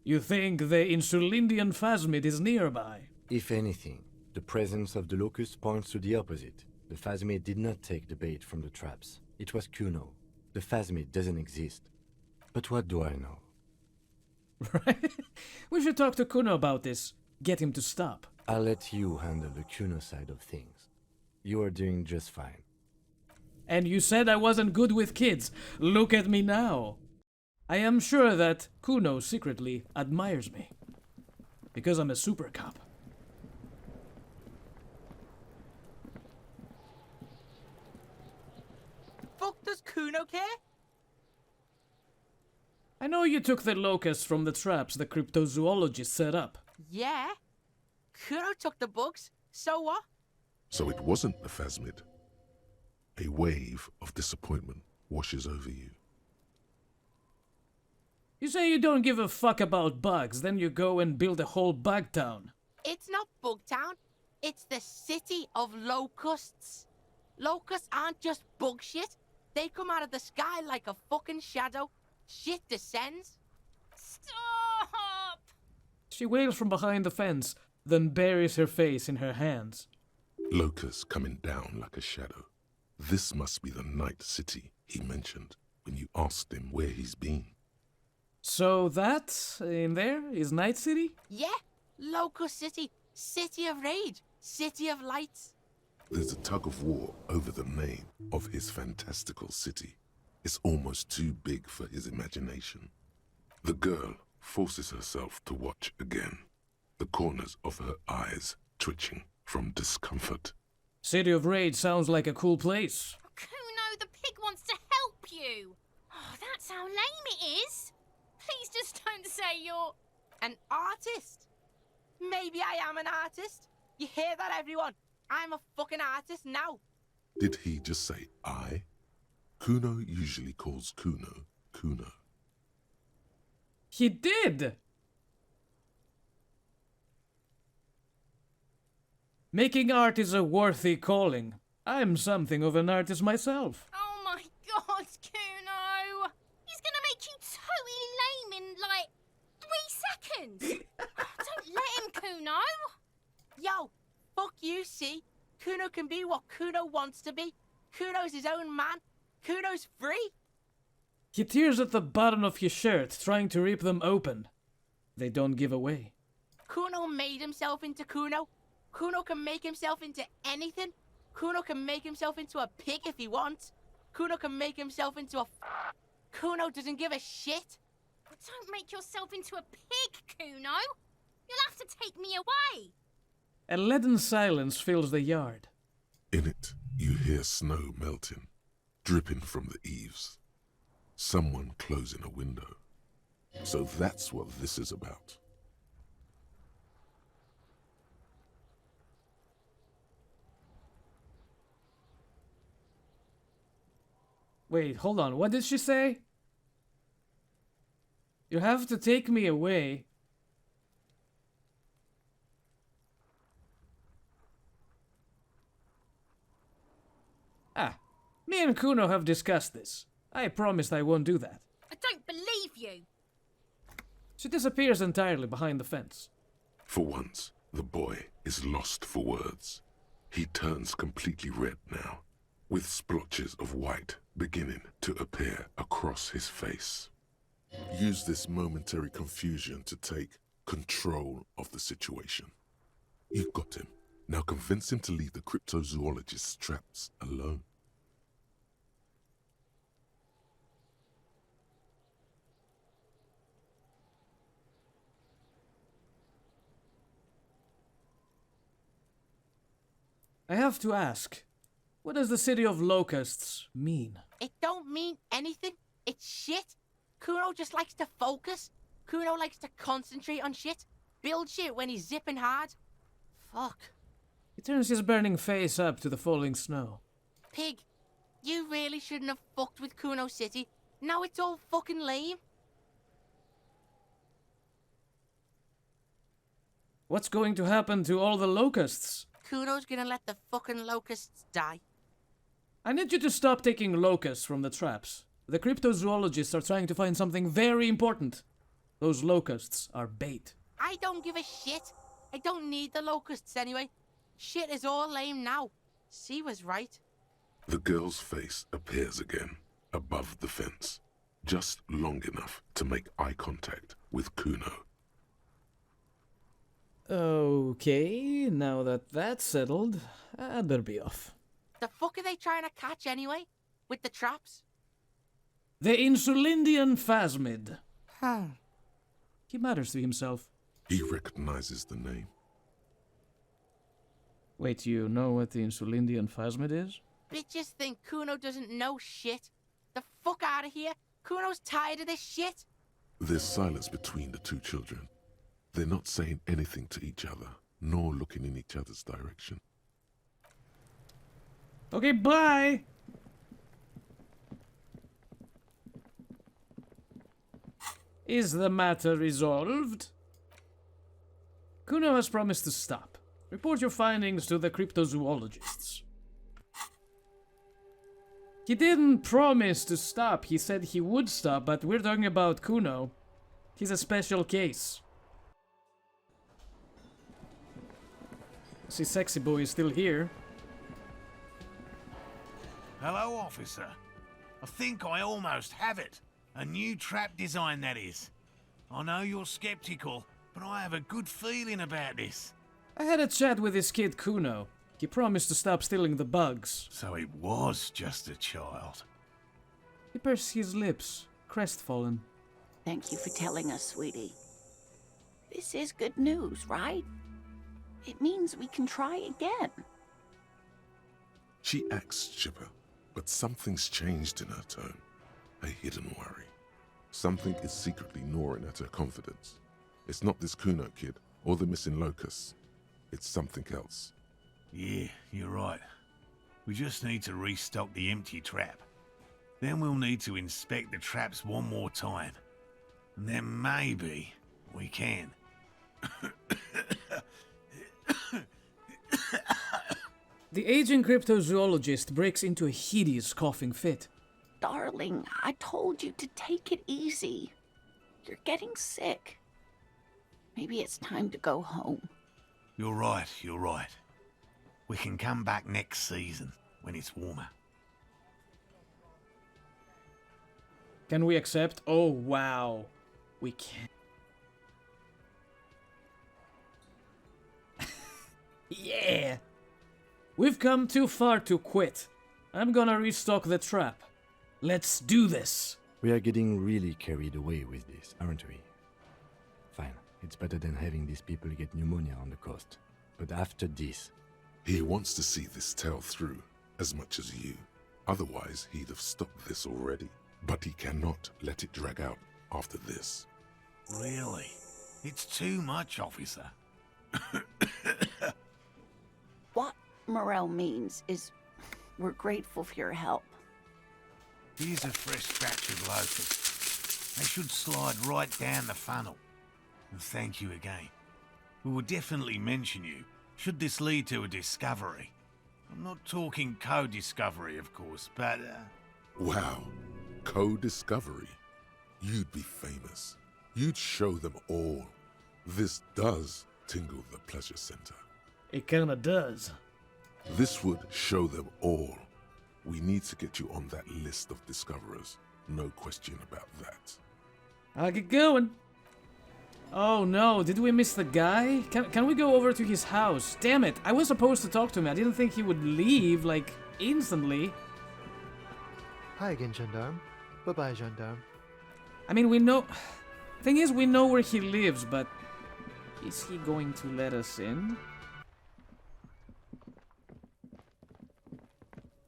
You think the Insulindian phasmid is nearby? If anything, the presence of the locust points to the opposite. The phasmid did not take the bait from the traps. It was Kuno. The phasmid doesn't exist. But what do I know? Right? We should talk to Kuno about this. Get him to stop. I'll let you handle the Kuno side of things. You are doing just fine. And you said I wasn't good with kids. Look at me now. I am sure that Kuno secretly admires me. Because I'm a super cop. Fuck does Kuno care? I know you took the locusts from the traps the cryptozoologist set up. Yeah. Kuno took the bugs. So what? So it wasn't the phasmid. A wave of disappointment washes over you. You say you don't give a fuck about bugs, then you go and build a whole bug town. It's not Bugtown. It's the city of locusts. Locusts aren't just bug shit. They come out of the sky like a fucking shadow. Shit descends. Stop! She wails from behind the fence, then buries her face in her hands. Locusts coming down like a shadow. This must be the night city he mentioned when you asked him where he's been. So that, in there, is Night City? Yeah. Locust City. City of rage. City of lights. There's a tug of war over the name of his fantastical city. It's almost too big for his imagination. The girl forces herself to watch again, the corners of her eyes twitching from discomfort. City of Rage sounds like a cool place. Kuno, the pig wants to help you. Oh, that's how lame it is. Please just don't say you're... An artist. Maybe I am an artist. You hear that, everyone? I'm a fucking artist now. Did he just say I? Kuno usually calls Kuno, Kuno. He did! Making art is a worthy calling. I'm something of an artist myself. Oh my god, Kuno! He's gonna make you totally lame in, like, 3 seconds! Don't let him, Kuno! Yo, fuck you, see? Kuno can be what Kuno wants to be. Kuno's his own man. Kuno's free. He tears at the button of his shirt, trying to rip them open. They don't give away. Kuno made himself into Kuno. Kuno can make himself into anything. Kuno can make himself into a pig if he wants. Kuno can make himself into a... Kuno doesn't give a shit. Don't make yourself into a pig, Kuno! You'll have to take me away! A leaden silence fills the yard. In it, you hear snow melting, dripping from the eaves. Someone closing a window. So that's what this is about. Wait, hold on. What did she say? You have to take me away. Ah, me and Kuno have discussed this. I promised I won't do that. I don't believe you! She disappears entirely behind the fence. For once, the boy is lost for words. He turns completely red now, with splotches of white beginning to appear across his face. Use this momentary confusion to take control of the situation. You've got him. Now convince him to leave the cryptozoologist's traps alone. I have to ask, what does the city of locusts mean? It don't mean anything. It's shit. Kuno just likes to focus. Kuno likes to concentrate on shit. Build shit when he's zipping hard. Fuck. He turns his burning face up to the falling snow. Pig, you really shouldn't have fucked with Kuno City. Now it's all fucking lame. What's going to happen to all the locusts? Kuno's gonna let the fucking locusts die. I need you to stop taking locusts from the traps. The cryptozoologists are trying to find something very important. Those locusts are bait. I don't give a shit. I don't need the locusts anyway. Shit is all lame now. She was right. The girl's face appears again, above the fence, just long enough to make eye contact with Kuno. Okay, now that that's settled, I'd better be off. The fuck are they trying to catch anyway? With the traps? The Insulindian phasmid. Huh. He mutters to himself. He recognizes the name. Wait, you know what the Insulindian phasmid is? Bitches think Kuno doesn't know shit. The fuck out of here. Kuno's tired of this shit. There's silence between the two children. They're not saying anything to each other, nor looking in each other's direction. Okay, bye! Is the matter resolved? Kuno has promised to stop. Report your findings to the cryptozoologists. He didn't promise to stop. He said he would stop, but we're talking about Kuno. He's a special case. See, Sexy Boy is still here. Hello, officer. I think I almost have it. A new trap design, that is. I know you're skeptical, but I have a good feeling about this. I had a chat with his kid Kuno. He promised to stop stealing the bugs. So it was just a child. He pursed his lips, crestfallen. Thank you for telling us, sweetie. This is good news, right? It means we can try again. She acts chipper, but something's changed in her tone. A hidden worry. Something is secretly gnawing at her confidence. It's not this Kuno kid or the missing locusts. It's something else. Yeah, you're right. We just need to restock the empty trap. Then we'll need to inspect the traps one more time. And then maybe we can. The aging cryptozoologist breaks into a hideous coughing fit. Darling, I told you to take it easy. You're getting sick. Maybe it's time to go home. You're right, you're right. We can come back next season, when it's warmer. Can we accept? Oh, wow. We can. Yeah! We've come too far to quit. I'm gonna restock the trap. Let's do this! We are getting really carried away with this, aren't we? Fine, it's better than having these people get pneumonia on the coast. But after this... He wants to see this tale through, as much as you. Otherwise, he'd have stopped this already. But he cannot let it drag out after this. Really? It's too much, officer. What Morel means is we're grateful for your help. Here's a fresh batch of locusts. They should slide right down the funnel. And thank you again. We will definitely mention you, should this lead to a discovery. I'm not talking co-discovery, of course, but... Wow. Co-discovery. You'd be famous. You'd show them all. This does tingle the pleasure center. It kinda does. This would show them all. We need to get you on that list of discoverers. No question about that. I'll get going. Oh no, did we miss the guy? Can we go over to his house? Damn it, I was supposed to talk to him. I didn't think he would leave, like, instantly. Hi again, gendarme. Bye-bye, gendarme. I mean, we know... Thing is, we know where he lives, but... Is he going to let us in?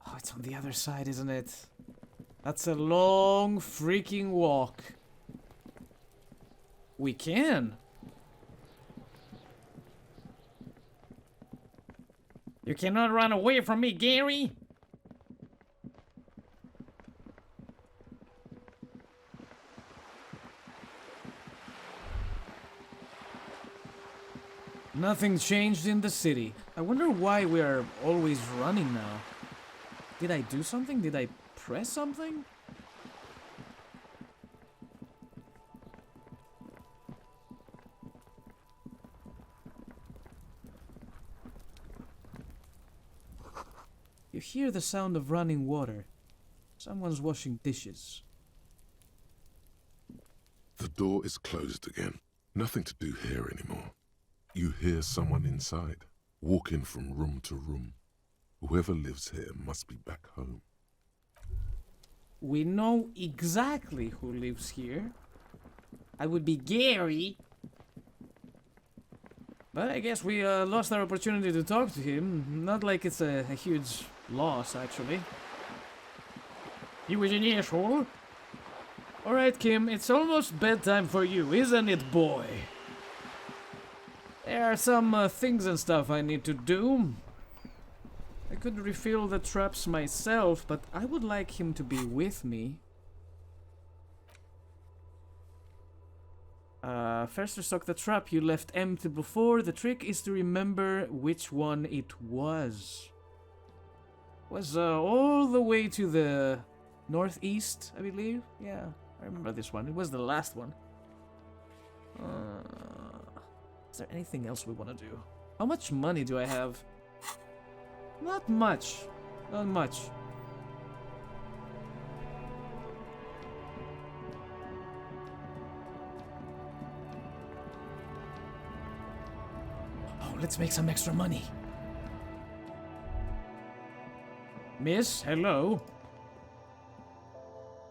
Oh, it's on the other side, isn't it? That's a long freaking walk. We can. You cannot run away from me, Gary. Nothing changed in the city. I wonder why we are always running now. Did I do something? Did I press something? You hear the sound of running water. Someone's washing dishes. The door is closed again. Nothing to do here anymore. You hear someone inside, walking from room to room. Whoever lives here must be back home. We know exactly who lives here. I would be Gary. But I guess we lost our opportunity to talk to him. Not like it's a huge loss, actually. He was an asshole. Alright, Kim, it's almost bedtime for you, isn't it, boy? There are some things and stuff I need to do. I could refill the traps myself, but I would like him to be with me. First restock the trap you left empty before. The trick is to remember which one it was. Was all the way to the northeast, I believe. Yeah, I remember this one. It was the last one. Is there anything else we want to do? How much money do I have? Not much. Not much. Oh, let's make some extra money. Miss, hello.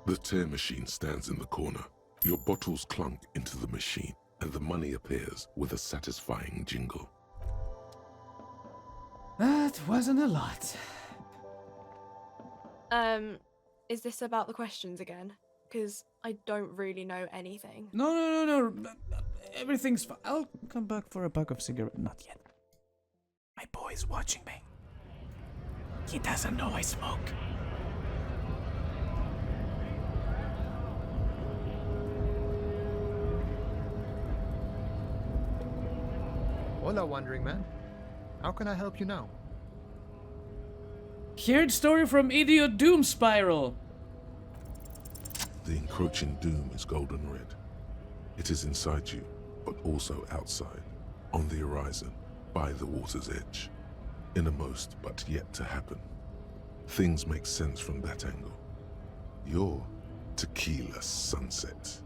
The tear machine stands in the corner. Your bottles clunk into the machine, and the money appears with a satisfying jingle. That wasn't a lot. Is this about the questions again? Because I don't really know anything. No. Everything's fine. I'll come back for a pack of cigarettes. Not yet. My boy's watching me. He doesn't know I smoke. Hola, Wandering Man. How can I help you now? Heard story from Idiot Doom Spiral. The encroaching doom is golden red. It is inside you, but also outside, on the horizon, by the water's edge. Innermost, but yet to happen. Things make sense from that angle. You're Tequila Sunset.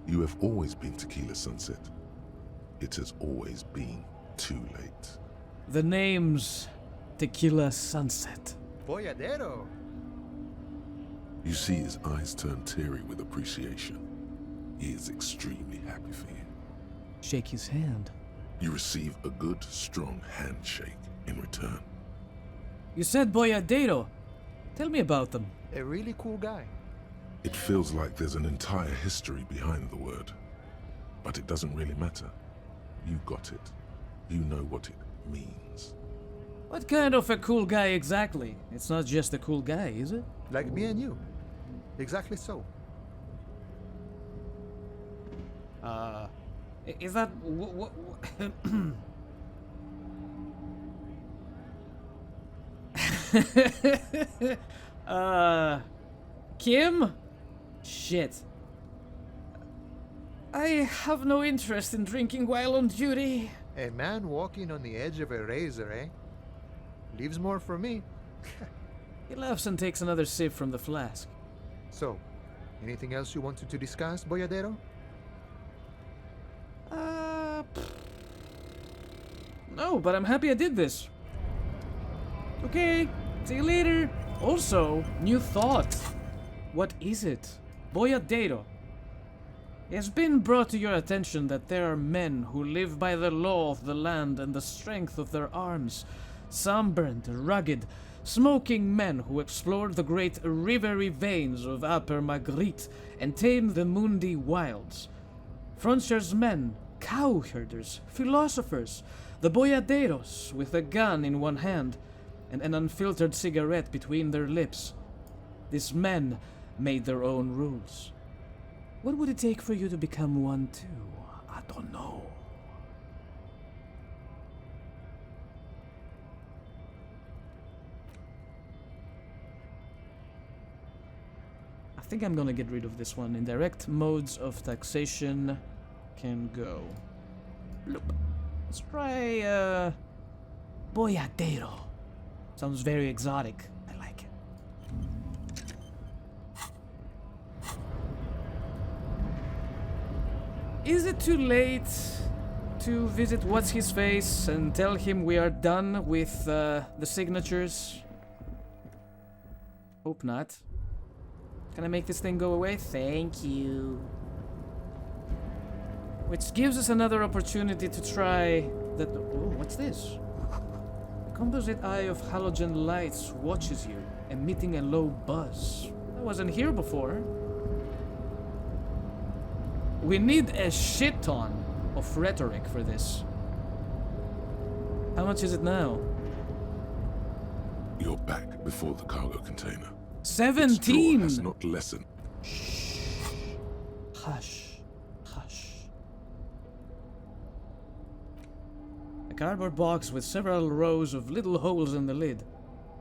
You have always been Tequila Sunset. It has always been too late. The name's Tequila Sunset. Boyadero. You see his eyes turn teary with appreciation. He is extremely happy for you. Shake his hand. You receive a good, strong handshake in return. You said Boyadero. Tell me about them. A really cool guy. It feels like there's an entire history behind the word. But it doesn't really matter. You got it. You know what it means. What kind of a cool guy exactly? It's not just a cool guy, is it? Like me and you. Exactly so. Is that... Kim? Shit. I have no interest in drinking while on duty. A man walking on the edge of a razor, eh? Leaves more for me. He laughs and takes another sip from the flask. So, anything else you wanted to discuss, Boyadero? No, but I'm happy I did this. Okay, see you later. Also, new thought. What is it? Boyadero. It has been brought to your attention that there are men who live by the law of the land and the strength of their arms. Sunburned, rugged, smoking men who explored the great rivery veins of Upper Magritte and tamed the Mundi wilds. Frontiersmen, cowherders, philosophers, the boyaderos with a gun in one hand and an unfiltered cigarette between their lips. These men made their own rules. What would it take for you to become one too? I don't know. I think I'm gonna get rid of this one. Indirect modes of taxation can go. Bloop. Let's try, Boyadero. Sounds very exotic. I like it. Is it too late to visit What's-His-Face and tell him we are done with the signatures? Hope not. Can I make this thing go away? Thank you. Which gives us another opportunity to try that. Oh, what's this? The composite eye of halogen lights watches you, emitting a low buzz. I wasn't here before. We need a shit ton of rhetoric for this. How much is it now? You're back before the cargo container. 17! Its draw has not lessened. Shh. Hush. Hush. A cardboard box with several rows of little holes in the lid.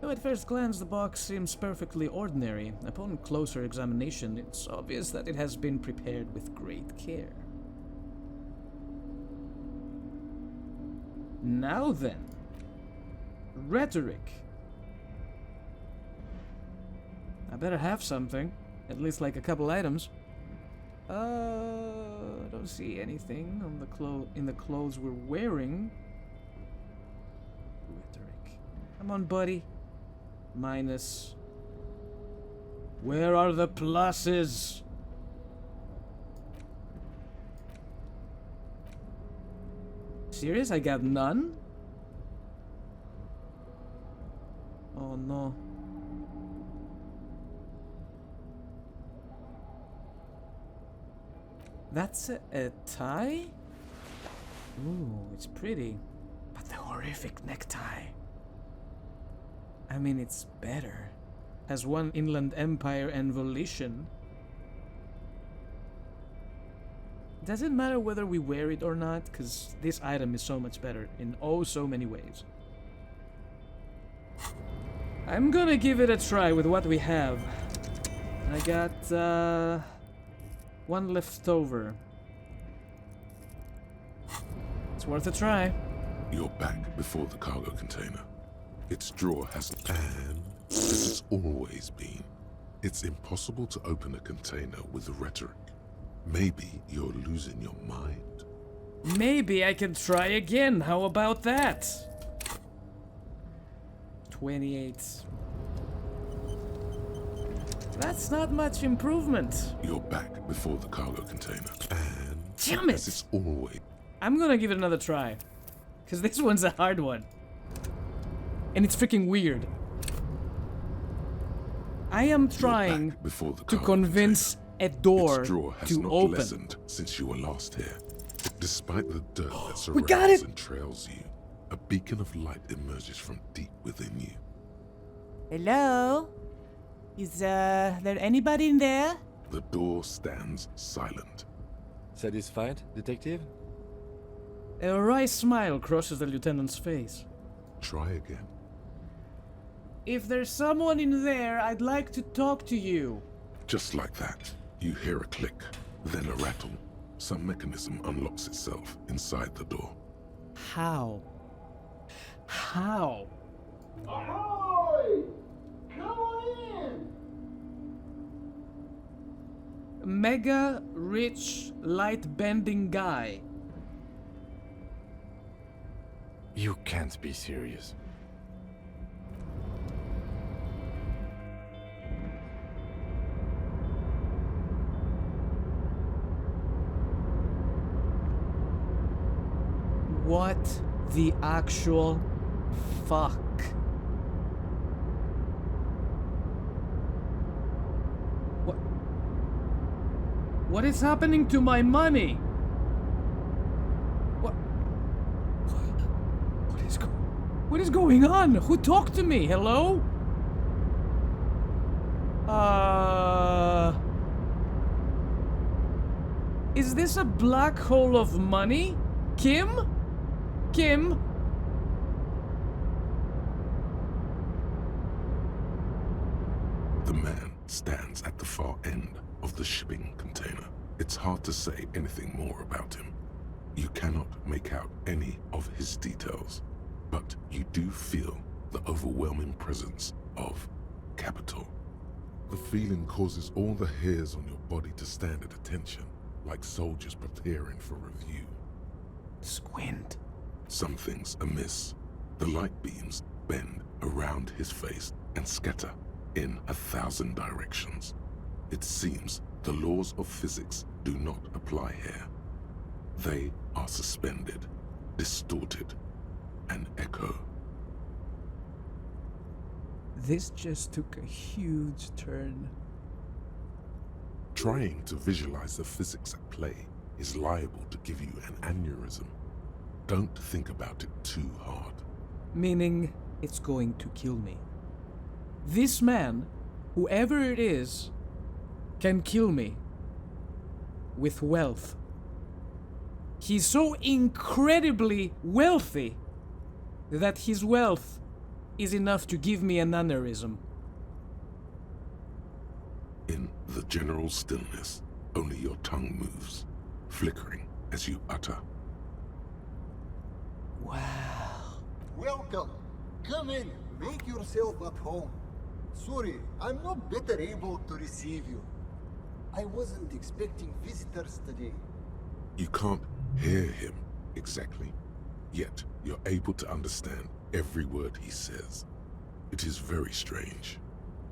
Though at first glance the box seems perfectly ordinary, upon closer examination it's obvious that it has been prepared with great care. Now then. Rhetoric. I better have something. At least like a couple items. Don't see anything on the in the clothes we're wearing. Rhetoric. Come on, buddy. Minus. Where are the pluses? Serious? I got none? Oh no. That's a tie? Ooh, it's pretty. But the horrific necktie. I mean, it's better. Has one inland empire and volition. Does it matter whether we wear it or not? Because this item is so much better in oh so many ways. I'm gonna give it a try with what we have. I got one left over. It's worth a try. You're back before the cargo container. Its drawer has, and as it's always been, it's impossible to open a container with rhetoric. Maybe you're losing your mind. Maybe I can try again. How about that? 28. That's not much improvement. You're back before the cargo container. And damn it! as it's always. I'm gonna give it another try. Because this one's a hard one. And it's freaking weird. I am trying to convince a door to open. Lessened since you were last here. Despite the dirt that We got it! surrounds and trails you, a beacon of light emerges from deep within you. Hello? Is there anybody in there? The door stands silent. Satisfied, detective? A wry smile crosses the lieutenant's face. Try again. If there's someone in there, I'd like to talk to you. Just like that, you hear a click, then a rattle. Some mechanism unlocks itself inside the door. How? How? Ahoy! Come mega rich light bending guy. You can't be serious. What the actual fuck? What is happening to my money? What is going on? Who talked to me? Hello? Is this a black hole of money? Kim? Kim? The man stands at the far end of the shipping container. It's hard to say anything more about him. You cannot make out any of his details, but you do feel the overwhelming presence of capital. The feeling causes all the hairs on your body to stand at attention, like soldiers preparing for review. Squint. Something's amiss. The light beams bend around his face and scatter in 1,000 directions. It seems the laws of physics do not apply here. They are suspended, distorted, and echo. This just took a huge turn. Trying to visualize the physics at play is liable to give you an aneurysm. Don't think about it too hard. Meaning, it's going to kill me. This man, whoever it is, can kill me. With wealth. He's so incredibly wealthy that his wealth is enough to give me an aneurysm. In the general stillness, only your tongue moves, flickering as you utter. Wow. Welcome. Come in. Make yourself at home. Sorry, I'm not better able to receive you. I wasn't expecting visitors today. You can't hear him exactly, yet you're able to understand every word he says. It is very strange.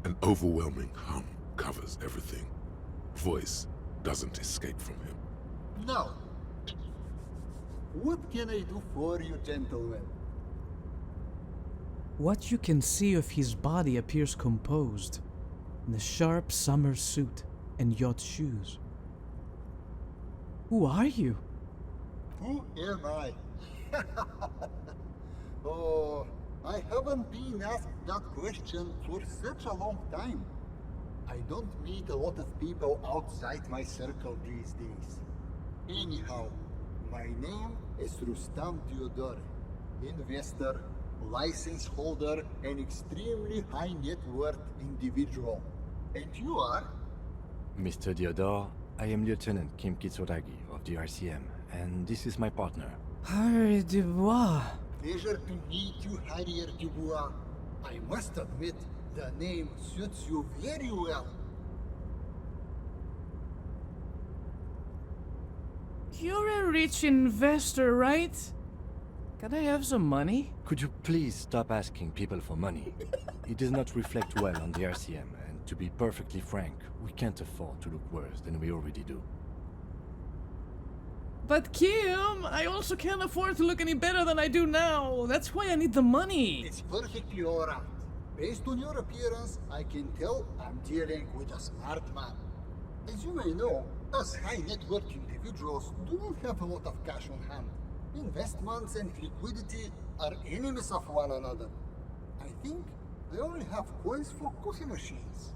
An overwhelming hum covers everything. Voice doesn't escape from him. Now, what can I do for you, gentlemen? What you can see of his body appears composed, in a sharp summer suit and yacht shoes. Who are you? Who am I? Oh, I haven't been asked that question for such a long time. I don't meet a lot of people outside my circle these days. Anyhow, my name is Rustam Theodore, investor, license holder, and extremely high net worth individual. And you are? Mr. Diodor, I am Lieutenant Kim Kitsuragi of the RCM, and this is my partner. Harry Dubois. Pleasure to meet you, Harrier Dubois. I must admit, the name suits you very well. You're a rich investor, right? Can I have some money? Could you please stop asking people for money? It does not reflect well on the RCM, and to be perfectly frank, we can't afford to look worse than we already do. But Kim, I also can't afford to look any better than I do now. That's why I need the money. It's perfectly alright. Based on your appearance, I can tell I'm dealing with a smart man. As you may know, us high net worth individuals do not have a lot of cash on hand. Investments and liquidity are enemies of one another. I think I only have coins for coffee machines.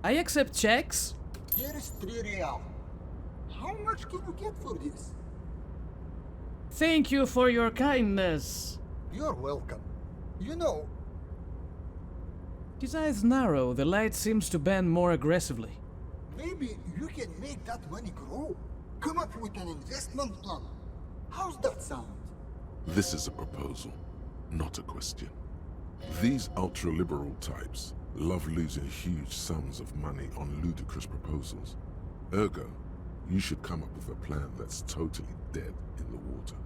I accept checks. Here is 3 real. How much can you get for this? Thank you for your kindness. You're welcome. You know... His eyes narrow, the light seems to bend more aggressively. Maybe you can make that money grow. Come up with an investment plan. How's that sound? This is a proposal, not a question. These ultra-liberal types love losing huge sums of money on ludicrous proposals. Ergo, you should come up with a plan that's totally dead in the water.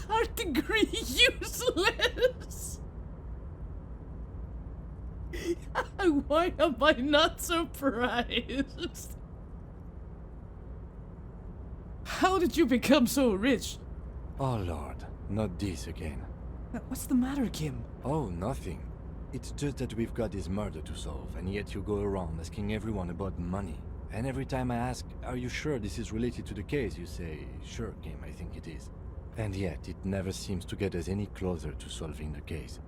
Our degree useless! Why am I not surprised? How did you become so rich? Oh lord, not this again. What's the matter, Kim? Oh, nothing. It's just that we've got this murder to solve, and yet you go around asking everyone about money. And every time I ask, are you sure this is related to the case, you say, sure, Kim, I think it is. And yet, it never seems to get us any closer to solving the case.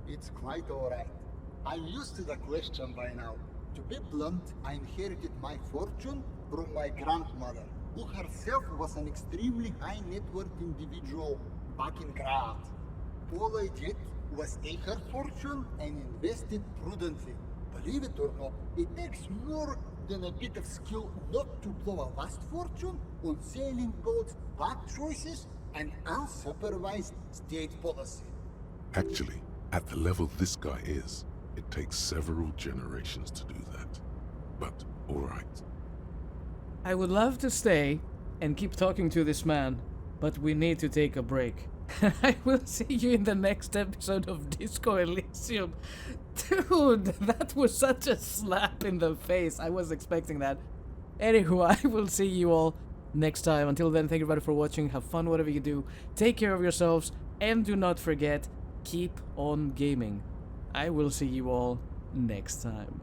It's quite alright. I'm used to the question by now. To be blunt, I inherited my fortune from my grandmother, who herself was an extremely high net worth individual back in Graz. All I did was take her fortune and invest it prudently. Believe it or not, it takes more than a bit of skill not to blow a vast fortune on sailing boats, bad choices, and unsupervised state policy. Actually, at the level this guy is, it takes several generations to do that. But, alright. I would love to stay and keep talking to this man, but we need to take a break. I will see you in the next episode of Disco Elysium. Dude, that was such a slap in the face. I was expecting that. Anywho, I will see you all next time. Until then, thank you everybody for watching. Have fun whatever you do. Take care of yourselves. And do not forget, keep on gaming. I will see you all next time.